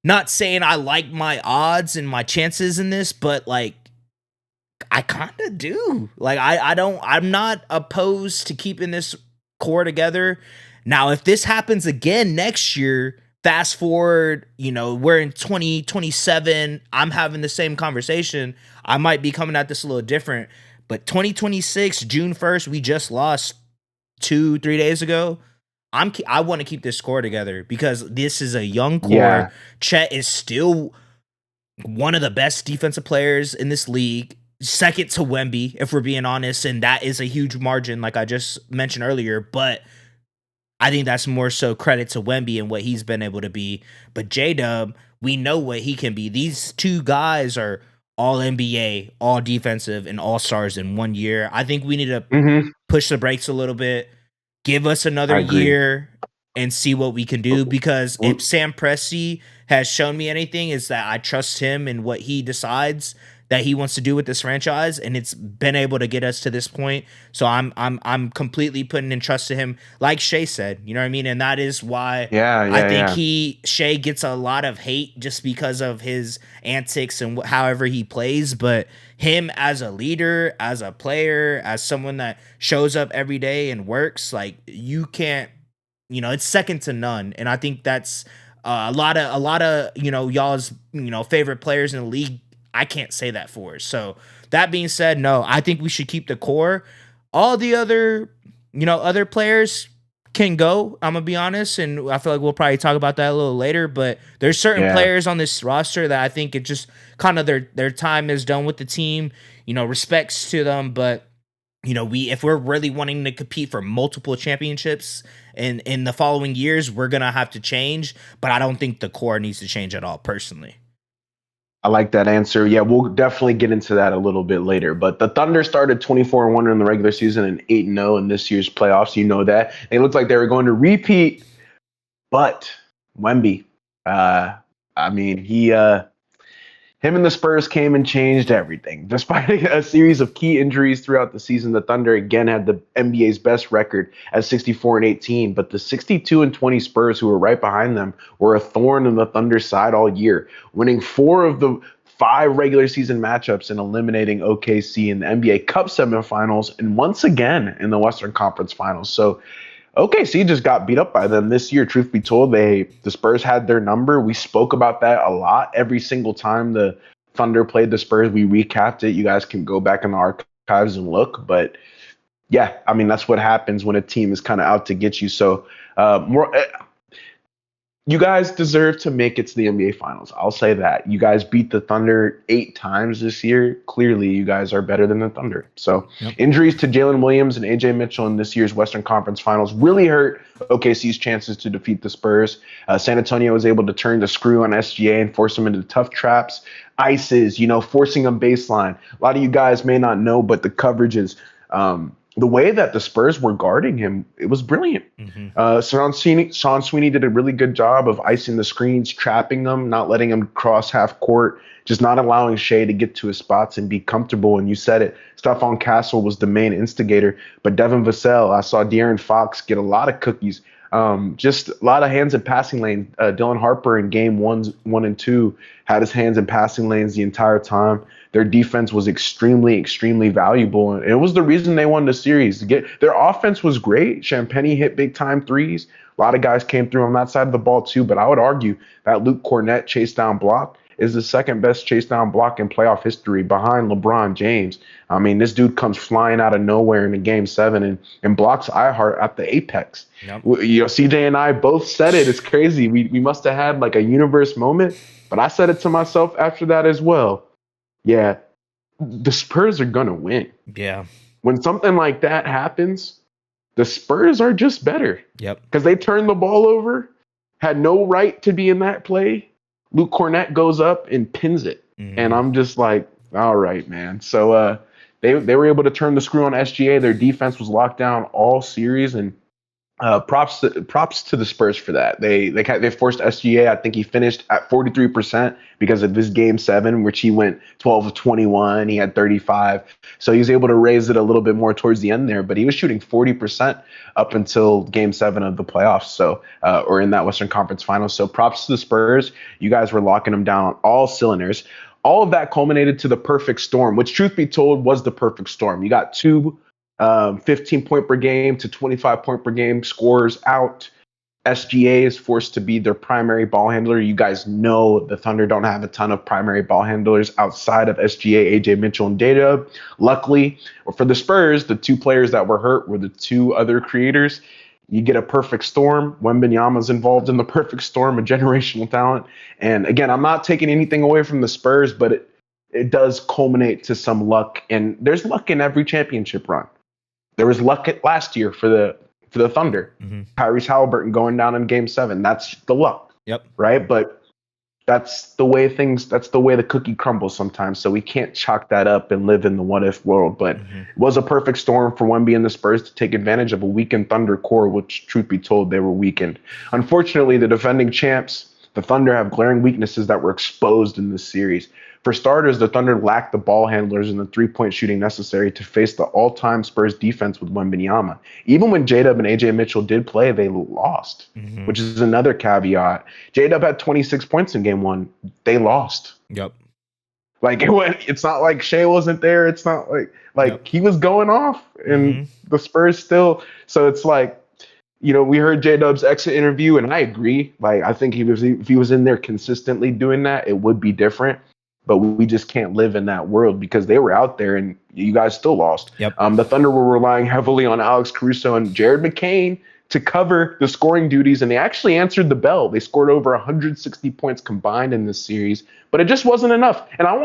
Not saying I like my odds and my chances in this, but like I kind of do. Like I'm not opposed to keeping this core together. Now, if this happens again next year, fast forward, we're in 2027, I'm having the same conversation. I might be coming at this a little different, but 2026, June 1st, we just lost 2-3 days ago. I want to keep this core together because this is a young core. Yeah. Chet is still one of the best defensive players in this league, second to Wemby, if we're being honest, and that is a huge margin, like I just mentioned earlier. But I think that's more so credit to Wemby and what he's been able to be. But J Dub, we know what he can be. These two guys are all NBA, all defensive, and all stars in 1 year. I think we need to Hmm. push the brakes a little bit, give us another I agree. year, and see what we can do. Because if Sam Presti has shown me anything, is that I trust him and what he decides that he wants to do with this franchise, and it's been able to get us to this point. So I'm completely putting in trust to him, like Shea said. You know what I mean? And that is why Yeah, I yeah, think yeah. Shea gets a lot of hate just because of his antics and however he plays, but him as a leader, as a player, as someone that shows up every day and works, like you can't, it's second to none. And I think that's a lot of y'all's favorite players in the league. I can't say that for. So that being said, no, I think we should keep the core. All the other players can go. I'm gonna be honest, and I feel like we'll probably talk about that a little later. But there's certain Yeah. players on this roster that I think it just kind of their time is done with the team. Respects to them, but if we're really wanting to compete for multiple championships in the following years, we're gonna have to change. But I don't think the core needs to change at all, personally. I like that answer. Yeah, we'll definitely get into that a little bit later. But the Thunder started 24-1 in the regular season and 8-0 in this year's playoffs. You know that. They looked like they were going to repeat, but Wemby, uh, I mean, him and the Spurs came and changed everything. Despite a series of key injuries throughout the season, the Thunder again had the NBA's best record at 64-18. But the 62-20 Spurs, who were right behind them, were a thorn in the Thunder's side all year, winning 4 of the 5 regular season matchups and eliminating OKC in the NBA Cup semifinals and once again in the Western Conference Finals. So OKC just got beat up by them this year. Truth be told, the Spurs had their number. We spoke about that a lot every single time the Thunder played the Spurs. We recapped it. You guys can go back in the archives and look. But yeah, I mean that's what happens when a team is kind of out to get you. So you guys deserve to make it to the NBA Finals. I'll say that. You guys beat the Thunder 8 times this year. Clearly, you guys are better than the Thunder. So, Yep. Injuries to Jalen Williams and AJ Mitchell in this year's Western Conference Finals really hurt OKC's chances to defeat the Spurs. San Antonio was able to turn the screw on SGA and force them into tough traps, ices, forcing them baseline. A lot of you guys may not know, but the coverages, the way that the Spurs were guarding him, it was brilliant. Mm-hmm. Sean Sweeney did a really good job of icing the screens, trapping them, not letting them cross half court, just not allowing Shea to get to his spots and be comfortable. And you said it, Stephon Castle was the main instigator, but Devin Vassell, I saw De'Aaron Fox get a lot of cookies. Just a lot of hands in passing lanes. Dylan Harper in game 1 and 2 had his hands in passing lanes the entire time. Their defense was extremely, extremely valuable, and it was the reason they won the series. Their offense was great. Champagnie hit big time threes. A lot of guys came through on that side of the ball too, but I would argue that Luke Cornett chase down block is the second best chase down block in playoff history behind LeBron James. I mean, this dude comes flying out of nowhere in the game 7 and blocks iHeart at the apex. Yep. CJ and I both said it. It's crazy. We must have had like a universe moment, but I said it to myself after that as well. Yeah, the Spurs are going to win. Yeah. When something like that happens, the Spurs are just better. Yep. Because they turned the ball over, had no right to be in that play. Luke Cornett goes up and pins it. Mm-hmm. And I'm just like, all right, man. So they were able to turn the screw on SGA. Their defense was locked down all series, and props to the Spurs for that. They forced SGA. I think he finished at 43% because of this game 7, which he went 12 of 21. He had 35, so he was able to raise it a little bit more towards the end there. But he was shooting 40% up until game 7 of the playoffs. So or in that Western Conference Finals. So props to the Spurs. You guys were locking them down on all cylinders. All of that culminated to the perfect storm, which, truth be told, was the perfect storm. You got 2 15-point per game to 25-point per game scorers out. SGA is forced to be their primary ball handler. You guys know the Thunder don't have a ton of primary ball handlers outside of SGA, AJ Mitchell, and Data. Luckily, for the Spurs, the 2 players that were hurt were the 2 other creators. You get a perfect storm. Wembanyama's involved in the perfect storm, a generational talent. And again, I'm not taking anything away from the Spurs, but it does culminate to some luck. And there's luck in every championship run. There was luck last year for the Thunder. Mm-hmm. Tyrese Halliburton going down in game 7. That's the luck. Yep. Right. But that's the way the cookie crumbles sometimes. So we can't chalk that up and live in the what if world. But Mm-hmm. it was a perfect storm for Wemby and the Spurs to take advantage of a weakened Thunder core, which, truth be told, they were weakened. Unfortunately, the defending champs, the Thunder, have glaring weaknesses that were exposed in this series. For starters, the Thunder lacked the ball handlers and the three-point shooting necessary to face the all-time Spurs defense with Wembanyama. Even when J-Dub and AJ Mitchell did play, they lost, Mm-hmm. which is another caveat. J-Dub had 26 points in game one. They lost. Yep. Like it's not like Shea wasn't there. It's not like Yep. he was going off, and the Spurs still. So it's like, we heard J-Dub's exit interview, and I agree. Like, I think if he was in there consistently doing that, it would be different. But we just can't live in that world because they were out there and you guys still lost. Yep. The Thunder were relying heavily on Alex Caruso and Jared McCain to cover the scoring duties, and they actually answered the bell. They scored over 160 points combined in this series, but it just wasn't enough. And I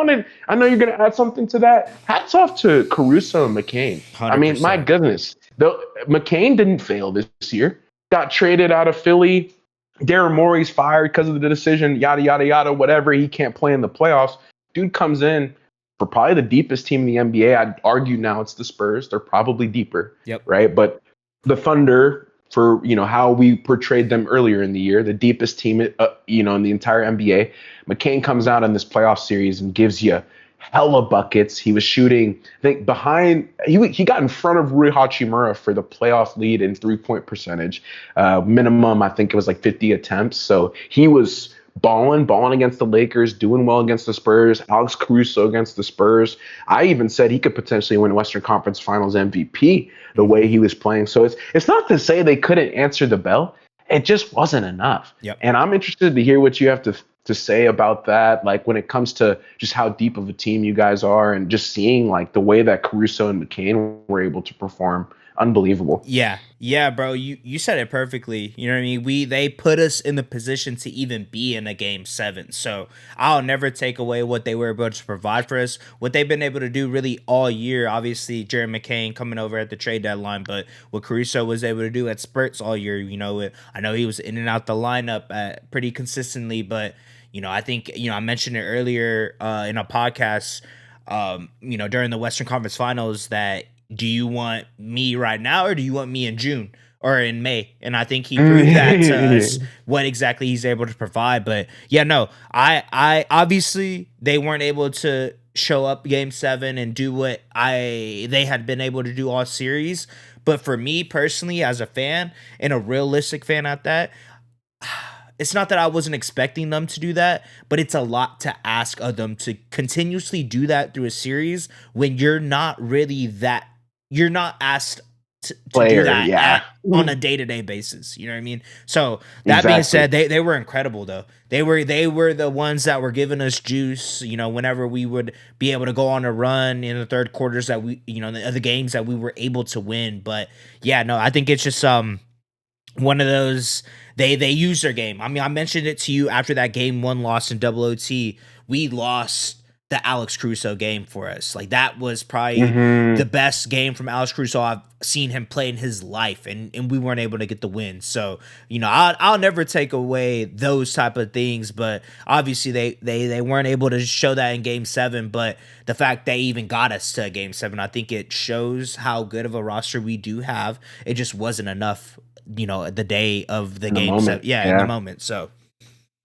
know you're going to add something to that. Hats off to Caruso and McCain. 100%. I mean, my goodness. McCain didn't fail this year. Got traded out of Philly. Daryl Morey's fired because of the decision, yada, yada, yada, whatever. He can't play in the playoffs. Dude comes in for probably the deepest team in the NBA. I'd argue now it's the Spurs. They're probably deeper. Yep. Right? But the Thunder, for how we portrayed them earlier in the year, the deepest team in the entire NBA. McCain comes out in this playoff series and gives you hella buckets. He was shooting, I think, behind. He got in front of Rui Hachimura for the playoff lead in 3-point percentage. Minimum, I think it was like 50 attempts. So he was balling against the Lakers, doing well against the Spurs. Alex Caruso against the Spurs. I even said he could potentially win Western Conference Finals MVP the way he was playing. So it's not to say they couldn't answer the bell. It just wasn't enough. Yep. And I'm interested to hear what you have to say about that, like when it comes to just how deep of a team you guys are and just seeing like the way that Caruso and McCain were able to perform. Unbelievable. Yeah, bro. You said it perfectly. You know what I mean? They put us in the position to even be in a game 7. So I'll never take away what they were able to provide for us. What they've been able to do really all year. Obviously, Jared McCain coming over at the trade deadline, but what Caruso was able to do at spurts all year. I know he was in and out the lineup pretty consistently, but I think I mentioned it earlier in a podcast. During the Western Conference Finals that. Do you want me right now or do you want me in June or in May? And I think he proved that to us, what exactly he's able to provide. But yeah, no, I obviously they weren't able to show up game 7 and do what they had been able to do all series. But for me personally, as a fan and a realistic fan at that, it's not that I wasn't expecting them to do that, but it's a lot to ask of them to continuously do that through a series when you're not asked to do that on a day-to-day basis. You know what I mean? So that being said, they were incredible though. They were the ones that were giving us juice, whenever we would be able to go on a run in the third quarters that we, the games that we were able to win. But yeah, no, I think it's just one of those they used their game. I mean, I mentioned it to you after that game 1 loss in double OT. We lost the Alex Caruso game for us. Like that was probably the best game from Alex Caruso I've seen him play in his life, and we weren't able to get the win. So I'll never take away those type of things, but obviously they weren't able to show that in game 7. But the fact they even got us to game 7, I think it shows how good of a roster we do have. It just wasn't enough, the day of the game. In the moment. So.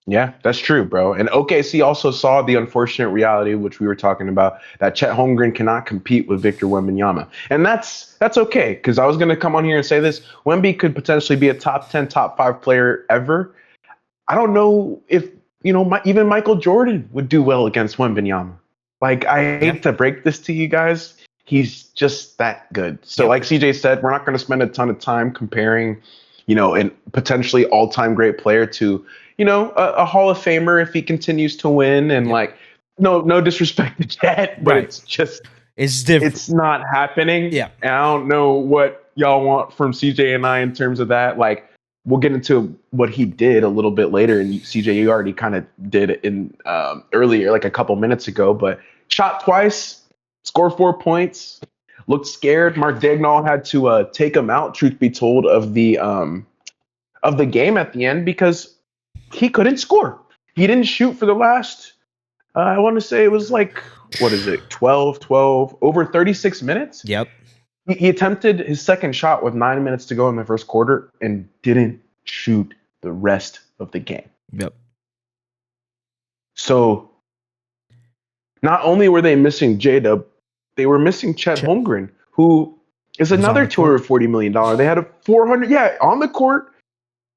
Yeah, that's true, bro. And OKC also saw the unfortunate reality, which we were talking about, that Chet Holmgren cannot compete with Victor Wembanyama. And that's okay, because I was going to come on here and say this. Wemby could potentially be a top 10, top 5 player ever. I don't know if, even Michael Jordan would do well against Wembanyama. Like, I hate to break this to you guys. He's just that good. So like CJ said, we're not going to spend a ton of time comparing, a potentially all-time great player to, a Hall of Famer if he continues to win. And no disrespect to Chet, but it's just it's different. It's not happening. Yeah. And I don't know what y'all want from CJ and I in terms of that. Like, we'll get into what he did a little bit later. And CJ, you already kind of did it in earlier, like a couple minutes ago, but shot twice, scored 4 points, looked scared. Mark Daigneault had to take him out, truth be told, of the game at the end because he couldn't score. he didn't shoot for the last, I want to say it was like, what is it, 12, over 36 minutes? Yep. He attempted his second shot with 9 minutes to go in the first quarter and didn't shoot the rest of the game. Yep. So not only were they missing J-Dub, they were missing Chet Holmgren, who is another $240 million. They had a 400, on the court.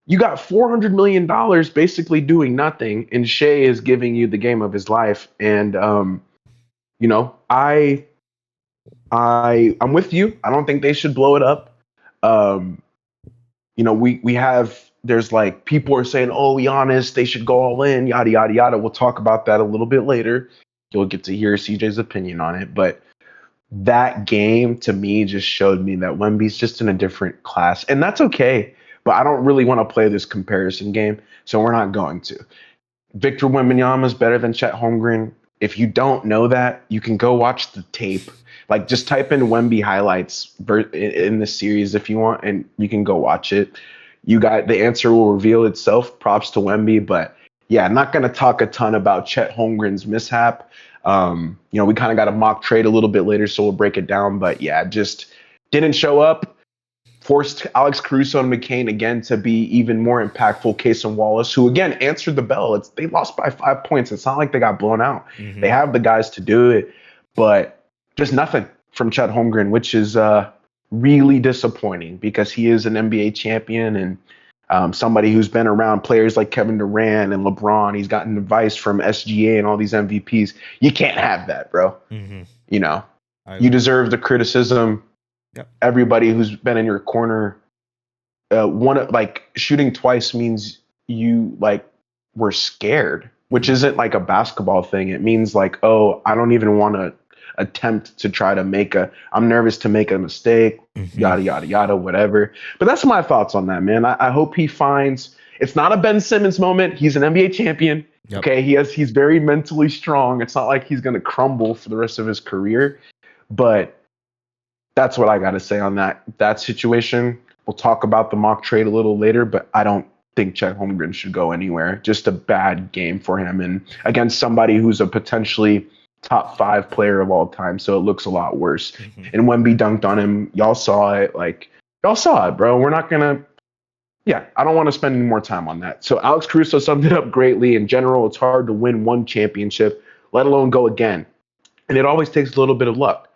You got $400 million basically doing nothing, and Shea is giving you the game of his life. And you know, I'm with you. I don't think they should blow it up. You know, there's like people are saying, oh, Giannis, they should go all in, yada yada yada. We'll talk about that a little bit later. You'll get to hear CJ's opinion on it, but that game to me just showed me that Wemby's just in a different class, and that's okay. But I don't really want to play this comparison game, so we're not going to. Victor Wembanyama is better than Chet Holmgren. If you don't know that, you can go watch the tape. Like, just type in Wemby highlights in the series if you want, and you can go watch it. The answer will reveal itself. Props to Wemby, but yeah, I'm not going to talk a ton about Chet Holmgren's mishap. You know, we kind of got a mock trade a little bit later, so we'll break it down. But yeah, just didn't show up. Forced Alex Caruso and McCain again to be even more impactful. Case and Wallace, who again answered the bell. They lost by 5 points. It's not like they got blown out. Mm-hmm. They have the guys to do it, but just nothing from Chet Holmgren, which is really disappointing because he is an NBA champion and somebody who's been around players like Kevin Durant and LeBron. He's gotten advice from SGA and all these MVPs. You can't have that, bro. Mm-hmm. You know, you deserve the criticism. Yep. Everybody who's been in your corner, shooting twice means you were scared, which isn't like a basketball thing. It means like, oh, I don't even want to attempt to try to I'm nervous to make a mistake, yada, yada, yada, whatever. But that's my thoughts on that, man. I hope he finds, it's not a Ben Simmons moment. He's an NBA champion. Yep. Okay. He's very mentally strong. It's not like he's going to crumble for the rest of his career, but that's what I got to say on that situation. We'll talk about the mock trade a little later, but I don't think Chet Holmgren should go anywhere. Just a bad game for him, and against somebody who's a potentially top 5 player of all time, so it looks a lot worse. Mm-hmm. And Wemby dunked on him. Y'all saw it, bro. We're not gonna. Yeah, I don't want to spend any more time on that. So Alex Caruso summed it up greatly. In general, it's hard to win one championship, let alone go again, and it always takes a little bit of luck.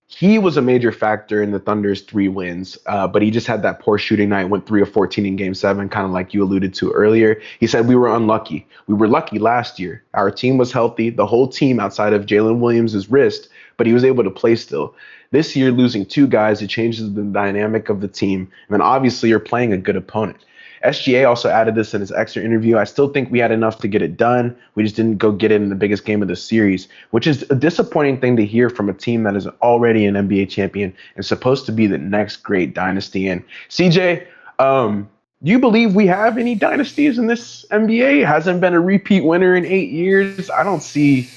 He was a major factor in the Thunder's 3 wins, but he just had that poor shooting night, went 3 of 14 in Game 7, kind of like you alluded to earlier. He said we were unlucky. We were lucky last year. Our team was healthy, the whole team outside of Jalen Williams' wrist, but he was able to play still. This year, losing 2 guys, it changes the dynamic of the team, and then obviously you're playing a good opponent. SGA also added this in his extra interview. I still think we had enough to get it done. We just didn't go get it in the biggest game of the series, which is a disappointing thing to hear from a team that is already an NBA champion and supposed to be the next great dynasty. And CJ, do you believe we have any dynasties in this NBA? It hasn't been a repeat winner in 8 years. I don't see,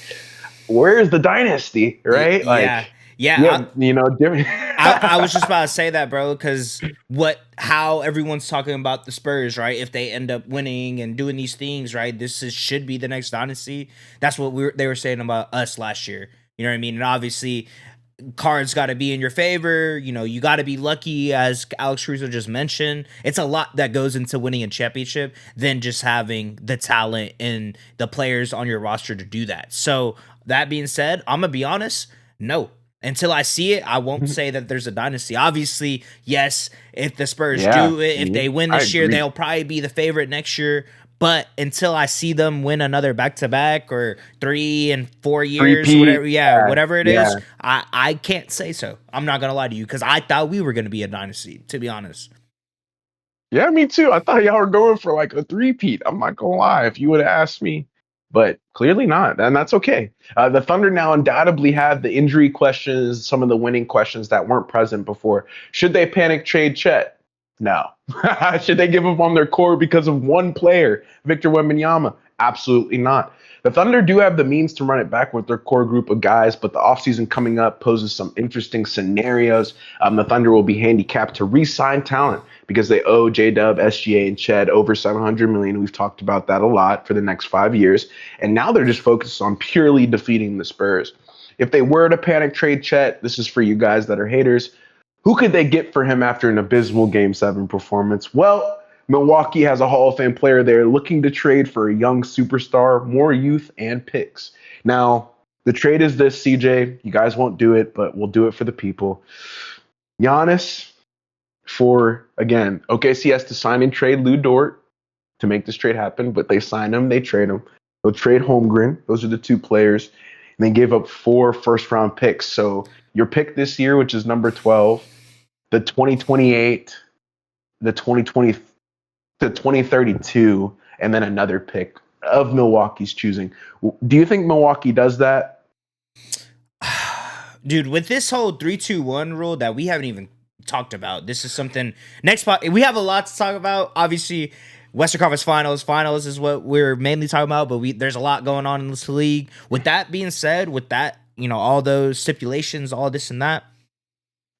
where's the dynasty, right? Yeah. Different. I was just about to say that, bro, because how everyone's talking about the Spurs, right? If they end up winning and doing these things, right? Should be the next dynasty. That's what they were saying about us last year. You know what I mean? And obviously, cards got to be in your favor. You know, you got to be lucky, as Alex Caruso just mentioned. It's a lot that goes into winning a championship than just having the talent and the players on your roster to do that. So that being said, I'm going to be honest, no. Until I see it, I won't say that there's a dynasty. Obviously, yes, if the Spurs do it, if they win this year, they'll probably be the favorite next year. But until I see them win another back-to-back or 3 and 4 years, whatever it is, I can't say so. I'm not going to lie to you because I thought we were going to be a dynasty, to be honest. Yeah, me too. I thought y'all were going for like a 3-peat. I'm not going to lie. If you would have asked me, but clearly not, and that's okay. The Thunder now undoubtedly have the injury questions, some of the winning questions that weren't present before. Should they panic trade Chet? No. Should they give up on their core because of one player, Victor Wembanyama? Absolutely not. The Thunder do have the means to run it back with their core group of guys, but the offseason coming up poses some interesting scenarios. The Thunder will be handicapped to re-sign talent because they owe J-Dub, SGA, and Ched over $700 million. We've talked about that a lot for the next 5 years. And now they're just focused on purely defeating the Spurs. If they were to panic trade Chet, this is for you guys that are haters, who could they get for him after an abysmal Game 7 performance? Well, Milwaukee has a Hall of Fame player there looking to trade for a young superstar, more youth, and picks. Now, the trade is this, CJ. You guys won't do it, but we'll do it for the people. Giannis for, again, OKC has to sign and trade Lou Dort to make this trade happen, but they sign him, they trade him. They'll trade Holmgren. Those are the two players. And they gave up 4 first-round picks. So your pick this year, which is number 12, the 2028, the 2020, the 2032, and then another pick of Milwaukee's choosing. Do you think Milwaukee does that? Dude, with this whole 3-2-1 rule that we haven't even talked about, this is something next part. We have a lot to talk about. Obviously, Western Conference Finals is what we're mainly talking about, but there's a lot going on in this league. With that being said, with that, all those stipulations, all this and that,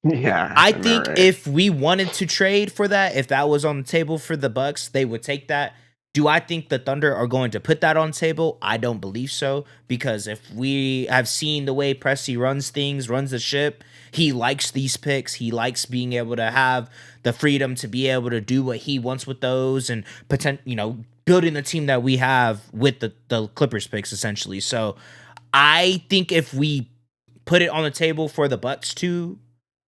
yeah, I think if we wanted to trade for that, if that was on the table for the Bucks, they would take that. Do I think the Thunder are going to put that on the table? I don't believe so, because if we have seen the way Presti runs the ship, he likes these picks. He likes being able to have the freedom to be able to do what he wants with those and building the team that we have with the Clippers picks, essentially. So I think if we put it on the table for the Bucks to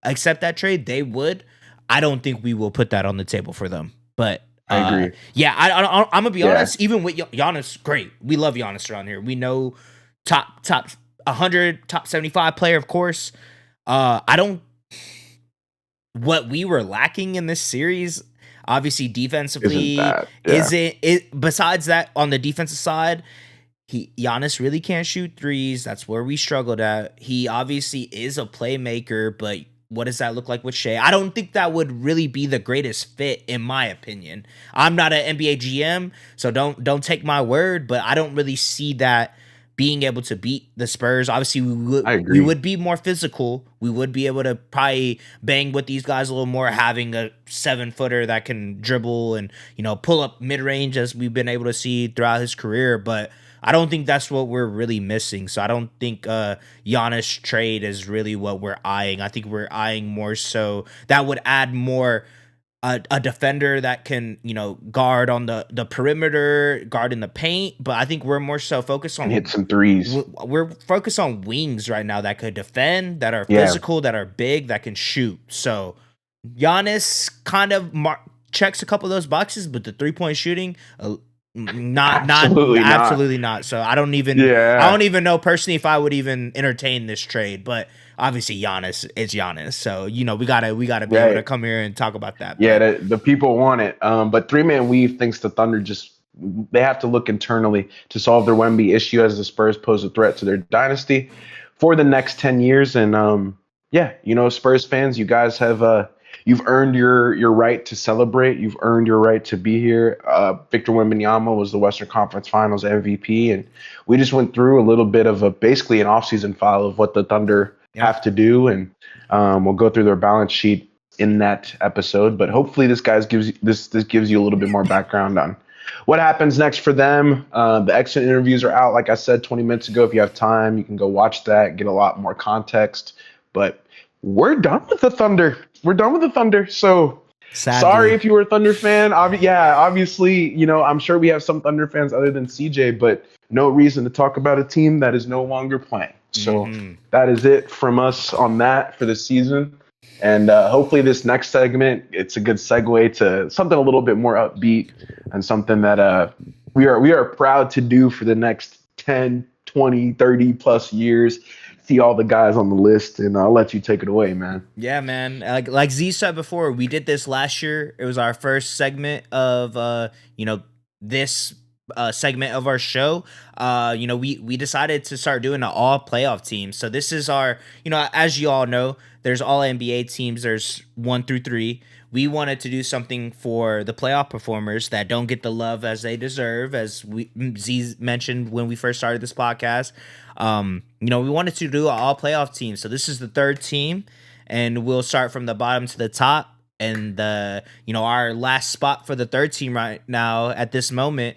accept that trade, they would. I don't think we will put that on the table for them. But I agree. Yeah, I'm gonna be honest. Even with Giannis, great. We love Giannis around here. We know top 100, top 75 player, of course. I don't. What we were lacking in this series, obviously defensively, isn't it? Besides that, on the defensive side, Giannis really can't shoot threes. That's where we struggled at. He obviously is a playmaker, but what does that look like with Shea? I don't think that would really be the greatest fit, in my opinion. I'm not an NBA GM, so don't take my word, but I don't really see that being able to beat the Spurs. Obviously, we would be more physical. We would be able to probably bang with these guys a little more, having a 7-footer that can dribble and pull up mid range, as we've been able to see throughout his career. But I don't think that's what we're really missing. So I don't think Giannis trade is really what we're eyeing. I think we're eyeing more so that would add more a defender that can, guard on the perimeter, guard in the paint. But I think we're more so focused on hit some threes. We're focused on wings right now that could defend, that are physical, that are big, that can shoot. So Giannis kind of checks a couple of those boxes, but the 3-point shooting, absolutely not. So I don't even know personally if I would even entertain this trade, but obviously Giannis is Giannis. So, we gotta be able to come here and talk about that. Yeah, the people want it. But 3-Man Weave thinks the Thunder they have to look internally to solve their Wemby issue, as the Spurs pose a threat to their dynasty for the next 10 years. And Spurs fans, you guys have you've earned your right to celebrate. You've earned your right to be here. Victor Wembanyama was the Western Conference Finals MVP, and we just went through a little bit of basically an offseason file of what the Thunder have to do, and we'll go through their balance sheet in that episode. But hopefully, this gives you a little bit more background on what happens next for them. The exit interviews are out, like I said 20 minutes ago. If you have time, you can go watch that, get a lot more context. But we're done with the Thunder. So sadly, sorry if you were a Thunder fan. Obviously, I'm sure we have some Thunder fans other than CJ, but no reason to talk about a team that is no longer playing. So that is it from us on that for the season. And hopefully this next segment, it's a good segue to something a little bit more upbeat and something that we are proud to do for the next 10, 20, 30 plus years. See all the guys on the list, and I'll let you take it away, man. Yeah, man. Like Z said before, we did this last year. It was our first segment of this segment of our show, we decided to start doing an all playoff team. So this is our, as you all know, there's all NBA teams. There's 1 through 3. We wanted to do something for the playoff performers that don't get the love as they deserve, as Z mentioned when we first started this podcast. We wanted to do an all playoff team. So this is the third team, and we'll start from the bottom to the top. And our last spot for the third team right now at this moment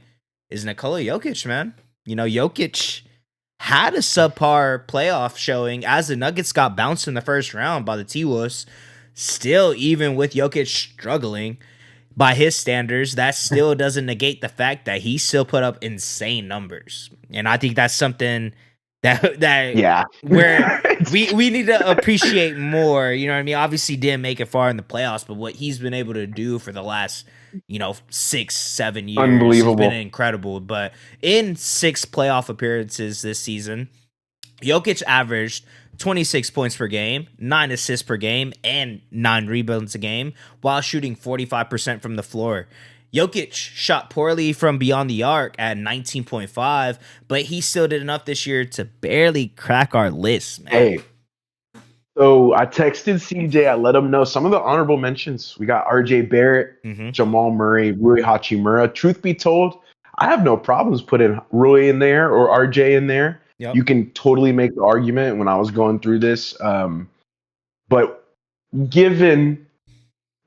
is Nikola Jokic, man. Jokic had a subpar playoff showing as the Nuggets got bounced in the first round by the T-Wolves. Still, even with Jokic struggling by his standards, that still doesn't negate the fact that he still put up insane numbers. And I think that's something that where we need to appreciate more. You know what I mean? Obviously didn't make it far in the playoffs, but what he's been able to do for the last 6-7 years Unbelievable. has been incredible. But in 6 playoff appearances this season, Jokic averaged 26 points per game, 9 assists per game, and 9 rebounds a game, while shooting 45% from the floor. Jokic shot poorly from beyond the arc at 19.5, but he still did enough this year to barely crack our list, man. Hey, so I texted CJ. I let him know some of the honorable mentions. We got RJ Barrett, Jamal Murray, Rui Hachimura. Truth be told, I have no problems putting Rui in there or RJ in there. Yep. You can totally make the argument when I was going through this. But given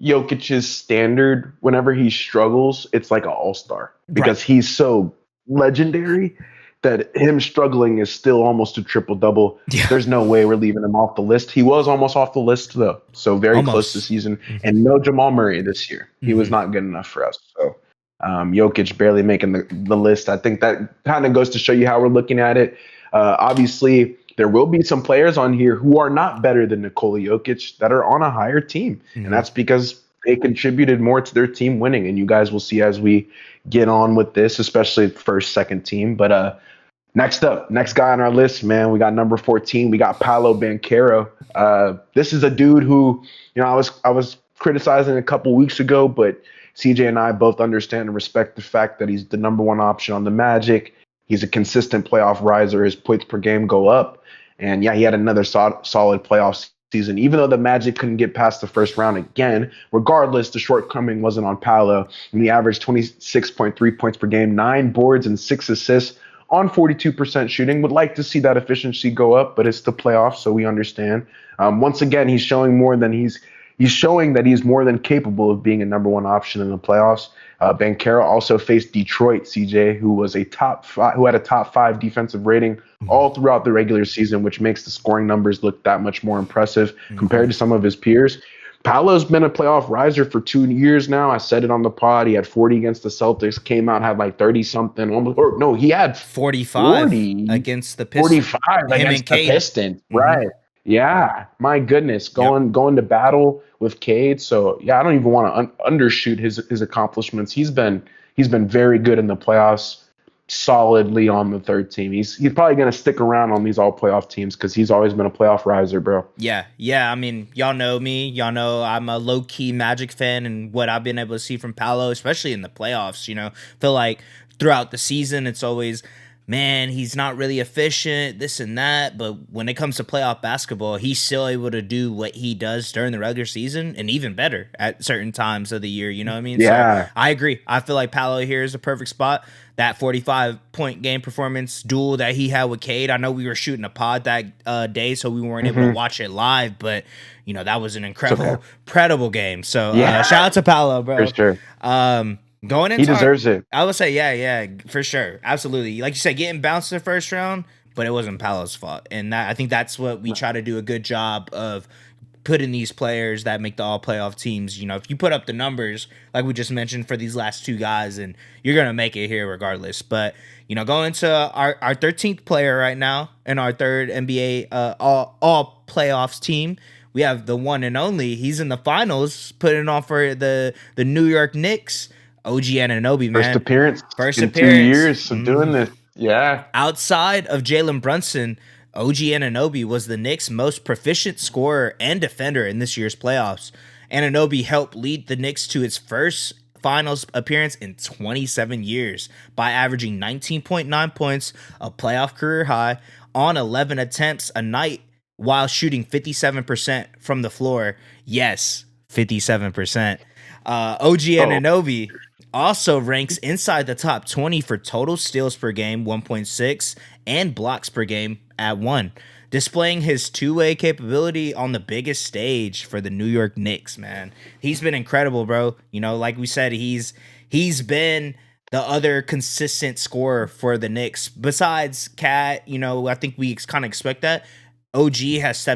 Jokic's standard, whenever he struggles, it's like an all-star because he's so legendary that him struggling is still almost a triple-double. Yeah. There's no way we're leaving him off the list. He was almost off the list, though, so very close this season. And no Jamal Murray this year. He was not good enough for us. So Jokic barely making the list. I think that kind of goes to show you how we're looking at it. Obviously, there will be some players on here who are not better than Nikola Jokic that are on a higher team. And that's because they contributed more to their team winning. And you guys will see as we get on with this, especially first, second team. But next guy on our list, man, we got number 14. We got Paolo Banchero. This is a dude who, I was criticizing a couple weeks ago, but CJ and I both understand and respect the fact that he's the number one option on the Magic. He's a consistent playoff riser. His points per game go up. And yeah, he had another solid playoff season, even though the Magic couldn't get past the first round again. Regardless, the shortcoming wasn't on Paolo. And he averaged 26.3 points per game, 9 boards and 6 assists on 42% shooting. Would like to see that efficiency go up, but it's the playoffs, so we understand. Once again, he's showing that he's more than capable of being a number one option in the playoffs. Banchero also faced Detroit, CJ, who had a top 5 defensive rating all throughout the regular season, which makes the scoring numbers look that much more impressive compared to some of his peers. Paolo's been a playoff riser for 2 years now. I said it on the pod. He had 40 against the Celtics, came out, had like 30 something. He had 45 against the Pistons. 45 against the Pistons, right? Yeah, my goodness, going to battle with Cade. So yeah, I don't even want to undershoot his accomplishments. He's been very good in the playoffs, solidly on the third team. He's probably gonna stick around on these all playoff teams because he's always been a playoff riser, bro. Yeah. I mean, y'all know me. Y'all know I'm a low key Magic fan, and what I've been able to see from Paolo, especially in the playoffs. Feel like throughout the season, it's always, man, he's not really efficient, this and that. But when it comes to playoff basketball, he's still able to do what he does during the regular season and even better at certain times of the year. You know what I mean? Yeah. So I agree. I feel like Paolo here is a perfect spot. That 45-point game performance duel that he had with Cade. I know we were shooting a pod that day, so we weren't able to watch it live. But, that was an incredible game. So shout out to Paolo, bro. For sure. Going into he deserves it. I would say, yeah, for sure. Absolutely. Like you said, getting bounced in the first round, but it wasn't Paolo's fault. And I think that's what we try to do a good job of putting these players that make the all playoff teams. If you put up the numbers, like we just mentioned for these last 2 guys, and you're going to make it here regardless. But, going into our 13th player right now in our third NBA all playoffs team, we have the one and only. He's in the finals, putting on for the New York Knicks. OG Anunoby, man. First appearance. 2 years of doing this. Yeah. Outside of Jalen Brunson, OG Anunoby was the Knicks' most proficient scorer and defender in this year's playoffs. Anunoby helped lead the Knicks to its first finals appearance in 27 years by averaging 19.9 points, a playoff career high, on 11 attempts a night while shooting 57% from the floor. Yes, 57%. OG Oh, Anunoby also ranks inside the top 20 for total steals per game, 1.6, and blocks per game at 1, displaying his two-way capability on the biggest stage for the New York Knicks, man. He's been incredible, bro. You know, like we said, he's been the other consistent scorer for the Knicks. Besides Cat, you know, I think we kind of expect that. OG has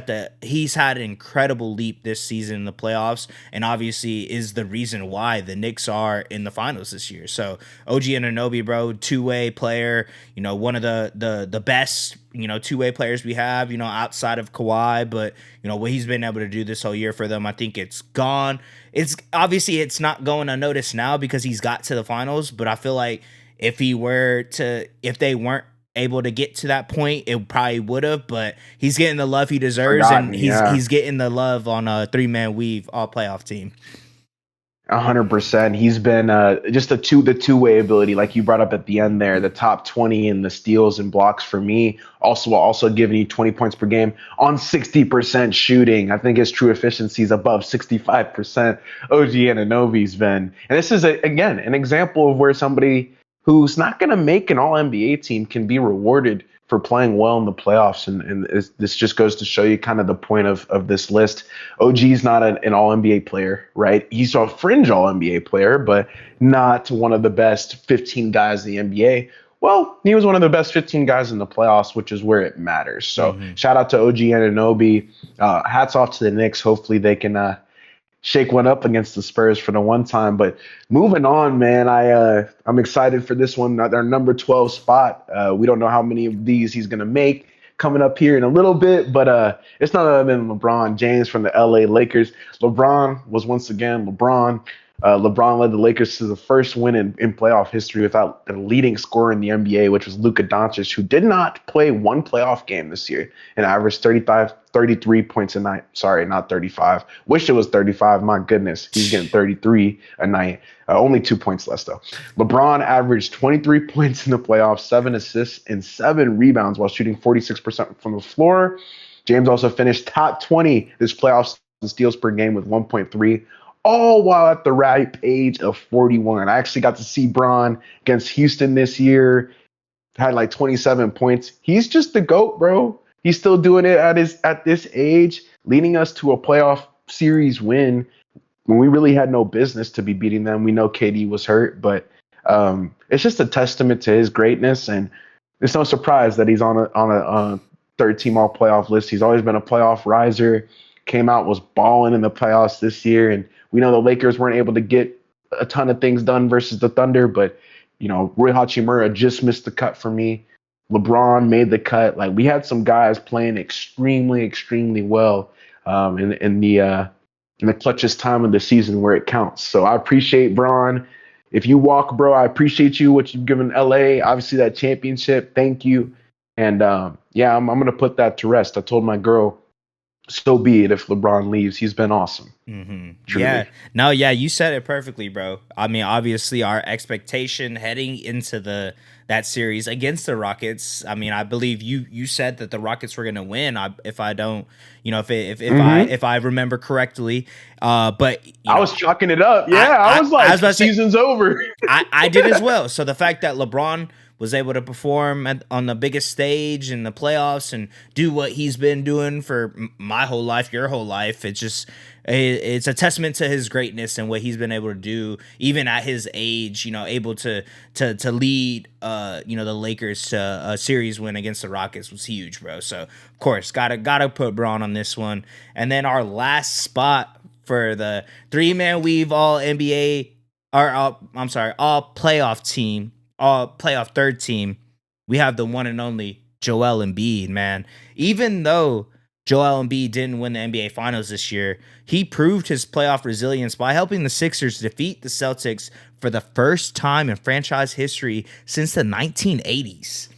he's had an incredible leap this season in the playoffs, and obviously is the reason why the Knicks are in the finals this year. So OG Anunoby, bro, two-way player, you know, one of the best, you know, two-way players we have, you know, outside of Kawhi. But you know what he's been able to do this whole year for them, I think it's gone. It's obviously it's not going unnoticed now because he's got to the finals, but I feel like if they weren't able to get to that point, it probably would have. But he's getting the love he deserves, and forgotten. Yeah. he's getting the love on a 3-man weave all playoff team. 100%. He's been just the two-way ability, like you brought up at the end there, the top 20 in the steals and blocks for me. Also giving you 20 points per game on 60% shooting. I think his true efficiency is above 65%. OG Anunoby's been, and this is again an example of where somebody who's not going to make an All NBA team can be rewarded for playing well in the playoffs. And this just goes to show you kind of the point of this list. OG's not an All NBA player, right? He's a fringe All NBA player, but not one of the best 15 guys in the NBA. Well, he was one of the best 15 guys in the playoffs, which is where it matters. So shout out to OG Anunoby. Hats off to the Knicks. Hopefully they can shake one up against the Spurs for the one time. But moving on, man, I'm excited for this one. Our number 12 spot. We don't know how many of these he's gonna make coming up here in a little bit, but it's none other than LeBron James from the LA Lakers. LeBron was once again LeBron. LeBron led the Lakers to the first win in playoff history without the leading scorer in the NBA, which was Luka Doncic, who did not play one playoff game this year and averaged 33 points a night. Sorry, not 35. Wish it was 35. My goodness, he's getting 33 a night. Only 2 points less, though. LeBron averaged 23 points in the playoffs, 7 assists, and 7 rebounds while shooting 46% from the floor. James also finished top 20 this playoffs in steals per game with 1.3, all while at the ripe age of 41. I actually got to see Bron against Houston this year. Had like 27 points. He's just the GOAT, bro. He's still doing it at this age, leading us to a playoff series win when we really had no business to be beating them. We know KD was hurt, but it's just a testament to his greatness, and it's no surprise that he's on a third team all playoff list. He's always been a playoff riser. Came out, was balling in the playoffs this year, and we know the Lakers weren't able to get a ton of things done versus the Thunder, but you know, Rui Hachimura just missed the cut for me. LeBron made the cut. Like, we had some guys playing extremely, extremely well in the clutchest time of the season where it counts. So I appreciate Bron. If you walk, bro, I appreciate you, what you've given LA. Obviously, that championship. Thank you. And yeah, I'm going to put that to rest. I told my girl, so be it if LeBron leaves. He's been awesome. Yeah. No, yeah, you said it perfectly, bro. I mean, obviously, our expectation heading into that series against the Rockets. I mean, I believe you said that the Rockets were going to win. If I don't, you know, if I remember correctly. But I was chalking it up. Yeah, I was like, the season's over. I did as well. So the fact that LeBron was able to perform on the biggest stage in the playoffs and do what he's been doing for my whole life, your whole life, it's a testament to his greatness and what he's been able to do, even at his age. You know, able to lead, you know, the Lakers to a series win against the Rockets was huge, bro. So of course, gotta put Braun on this one. And then our last spot for the 3-man weave all NBA, all playoff team. Playoff third team, we have the one and only Joel Embiid, man. Even though Joel Embiid didn't win the NBA Finals this year, he proved his playoff resilience by helping the Sixers defeat the Celtics for the first time in franchise history since the 1980s.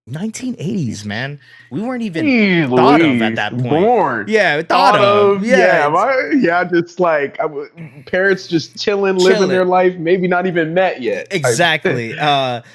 1980s, man. We weren't even Jeez thought of at Louise, that point. born. Yeah, thought Thought of. of, Yeah, yeah, it's just like parents just chilling, living chilling. their life, maybe not even met yet. Type. Exactly. Like,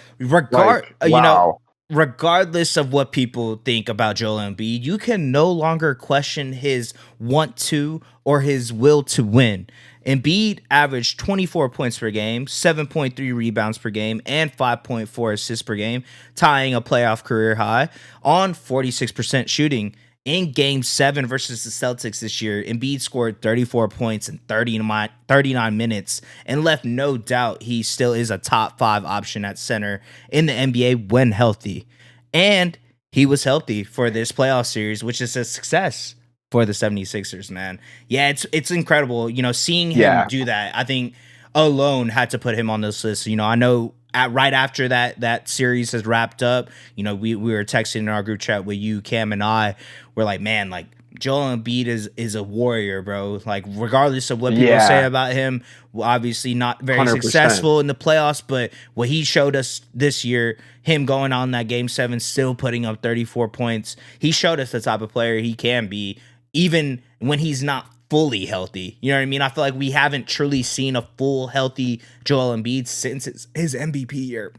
wow. Regardless of what people think about Joel Embiid, you can no longer question his want to or his will to win. Embiid averaged 24 points per game, 7.3 rebounds per game, and 5.4 assists per game, tying a playoff career high on 46% shooting. In game 7 versus the Celtics this year, Embiid scored 34 points in 39 minutes and left no doubt he still is a top 5 option at center in the NBA when healthy. And he was healthy for this playoff series, which is a success for the 76ers, man. Yeah, it's incredible. Seeing him Yeah. do that, I think alone had to put him on this list. I know right after that series has wrapped up, we were texting in our group chat with you, Cam, and I. We're like, man, like Joel Embiid is a warrior, bro. Like regardless of what people say Yeah. about him, obviously not very 100%. successful in the playoffs, but what he showed us this year, him going on that game 7, still putting up 34 points, he showed us the type of player he can be, even when he's not fully healthy. You know what I mean? I feel like we haven't truly seen a full healthy Joel Embiid since his MVP year.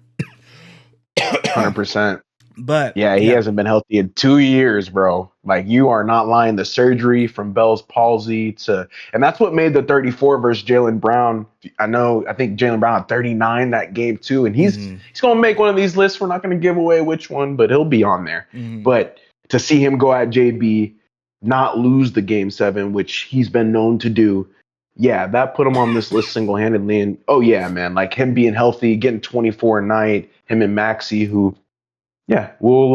100%. But Yeah, he yeah. hasn't been healthy in 2 years, bro. Like, you are not lying. The surgery from Bell's palsy and that's what made the 34 versus Jaylen Brown. I think Jaylen Brown had 39 that game too, and he's gonna make one of these lists. We're not gonna give away which one, but he'll be on there. But to see him go at JB, not lose the game 7, which he's been known to do, yeah, that put him on this list single handedly. And oh yeah, man, like him being healthy, getting 24 a night, him and Maxi, who yeah, we'll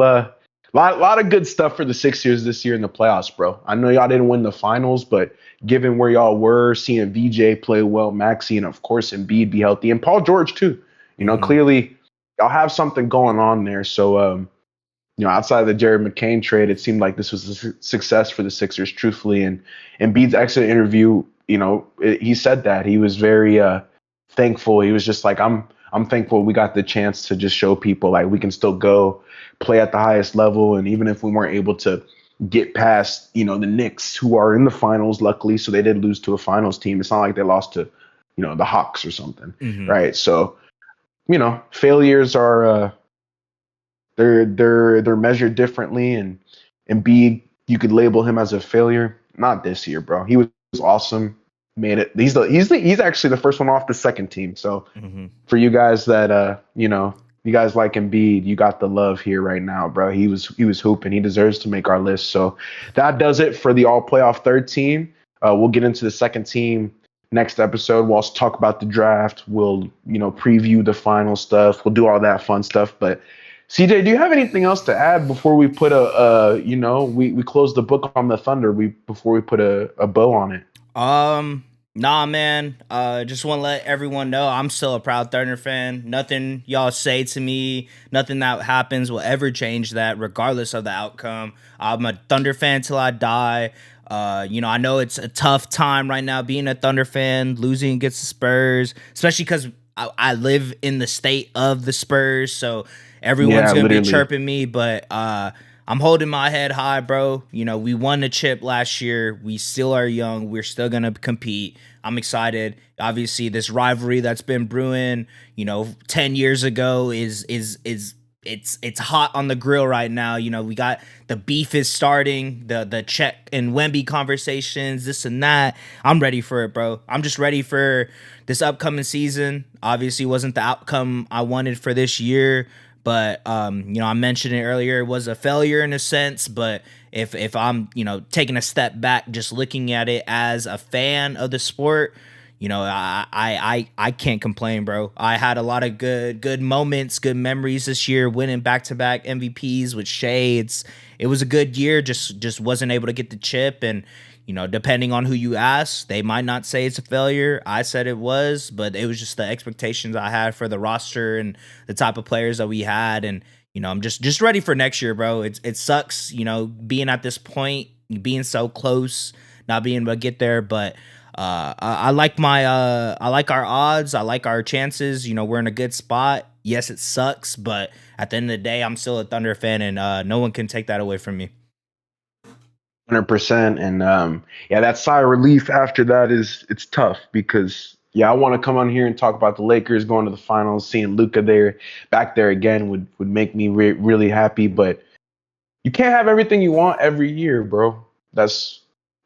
lot of good stuff for the Sixers this year in the playoffs, bro. I know y'all didn't win the finals, but given where y'all were, seeing VJ play well, Maxi, and of course Embiid be healthy, and Paul George too. Clearly y'all have something going on there. So outside of the Jared McCain trade, it seemed like this was a success for the Sixers, truthfully. And Embiid's exit interview, he said that he was very thankful. He was just like, I'm thankful we got the chance to just show people like we can still go play at the highest level. And even if we weren't able to get past, the Knicks, who are in the finals, luckily, so they did lose to a finals team. It's not like they lost to, the Hawks or something, right? So, failures are they're measured differently. And Embiid, you could label him as a failure. Not this year, bro. He was awesome. Made it. He's actually the first one off the second team. So for you guys that you guys like Embiid, you got the love here right now, bro. He was hooping. He deserves to make our list. So that does it for the all playoff third team. We'll get into the second team next episode. We'll also talk about the draft. We'll preview the final stuff. We'll do all that fun stuff. But CJ, do you have anything else to add before we put we close the book on the Thunder before we put a bow on it? Nah, man. Just want to let everyone know I'm still a proud Thunder fan. Nothing y'all say to me, nothing that happens will ever change that, regardless of the outcome. I'm a Thunder fan till I die. I know it's a tough time right now being a Thunder fan, losing against the Spurs, especially because I live in the state of the Spurs, so everyone's gonna be chirping me. But I'm holding my head high, bro. We won the chip last year. We still are young. We're still gonna compete. I'm excited. Obviously, this rivalry that's been brewing, 10 years ago is it's hot on the grill right now. We got the beef is starting, the Chet and Wemby conversations, this and that. I'm ready for it, bro. I'm just ready for this upcoming season. Obviously, wasn't the outcome I wanted for this year. But I mentioned it earlier, it was a failure in a sense. But if I'm, taking a step back, just looking at it as a fan of the sport, I can't complain, bro. I had a lot of good moments, good memories this year, winning back-to-back MVPs with Shea. It was a good year, just wasn't able to get the chip. And depending on who you ask, they might not say it's a failure. I said it was, but it was just the expectations I had for the roster and the type of players that we had. And, I'm just ready for next year, bro. It sucks, being at this point, being so close, not being able to get there. But I like our odds. I like our chances. We're in a good spot. Yes, it sucks, but at the end of the day, I'm still a Thunder fan, and no one can take that away from me. 100%. And yeah, that sigh of relief after that it's tough because yeah, I want to come on here and talk about the Lakers going to the finals. Seeing Luca there, back there again would make me really happy. But you can't have everything you want every year, bro. That's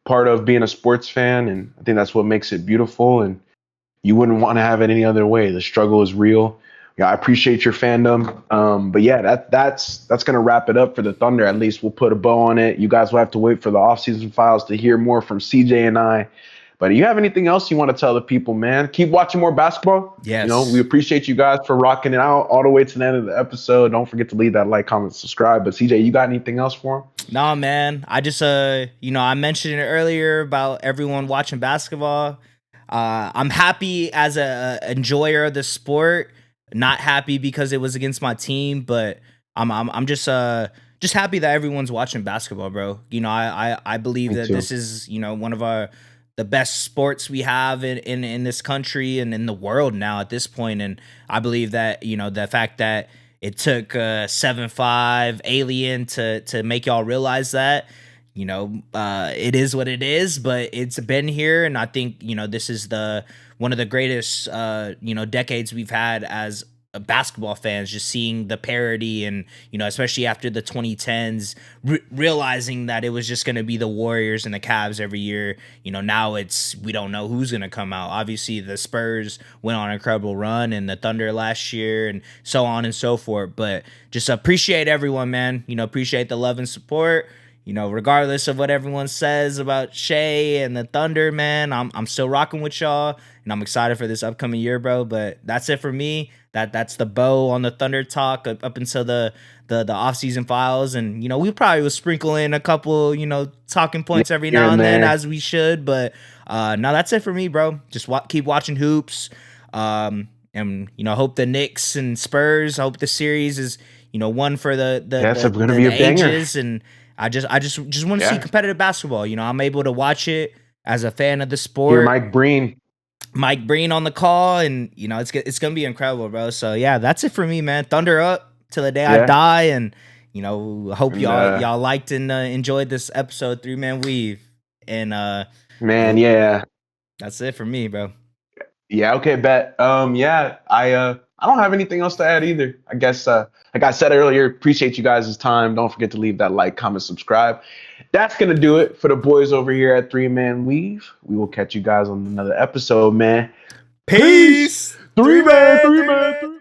part of being a sports fan, and I think that's what makes it beautiful. And you wouldn't want to have it any other way. The struggle is real. Yeah, I appreciate your fandom. But yeah, that's gonna wrap it up for the Thunder. At least we'll put a bow on it. You guys will have to wait for the offseason files to hear more from CJ and I. But do you have anything else you want to tell the people, man? Keep watching more basketball. You know, we Yes. appreciate you guys for rocking it out all the way to the end of the episode. Don't forget to leave that like, comment, subscribe. But CJ, you got anything else for him? Nah, man. I just I mentioned it earlier about everyone watching basketball. I'm happy as a enjoyer of the sport. Not happy because it was against my team, but I'm just happy that everyone's watching basketball, bro. I believe Me that too. this is one of the best sports we have in this country and in the world now at this point. And I believe that the fact that it took 7-5 Alien to make y'all realize that. It is what it is, but it's been here, and I think this is the one of the greatest decades we've had as basketball fans. Just seeing the parity, and especially after the 2010s, realizing that it was just going to be the Warriors and the Cavs every year. Now we don't know who's going to come out. Obviously, the Spurs went on an incredible run, and the Thunder last year, and so on and so forth. But just appreciate everyone, man. Appreciate the love and support. Regardless of what everyone says about Shea and the Thunder, man, I'm still rocking with y'all, and I'm excited for this upcoming year, bro. But that's it for me. That's the bow on the Thunder talk up until the offseason files, and we probably will sprinkle in a couple talking Yeah, points every here now and and then there. as we should. But no, that's it for me, bro. Just keep watching hoops, and hope the Knicks and Spurs. I hope the series is one for Yeah, it's gonna be a the banger. ages, and I just want to see Yeah. competitive basketball. I'm able to watch it as a fan of the Hear sport. Mike Breen. Mike Breen on the call, and it's gonna be incredible, bro. So yeah, that's it for me, man. Thunder up till the day I Yeah. die, and hope And y'all liked and enjoyed this episode 3-man weave, and man, uh, yeah. that's it for me, bro. Yeah, okay, bet. Yeah, I don't have anything else to add either. I guess like I said earlier, appreciate you guys' time. Don't forget to leave that like, comment, subscribe. That's gonna do it for the boys over here at Three Man Weave. We will catch you guys on another episode, man. Peace. Peace, Three man, three man, three.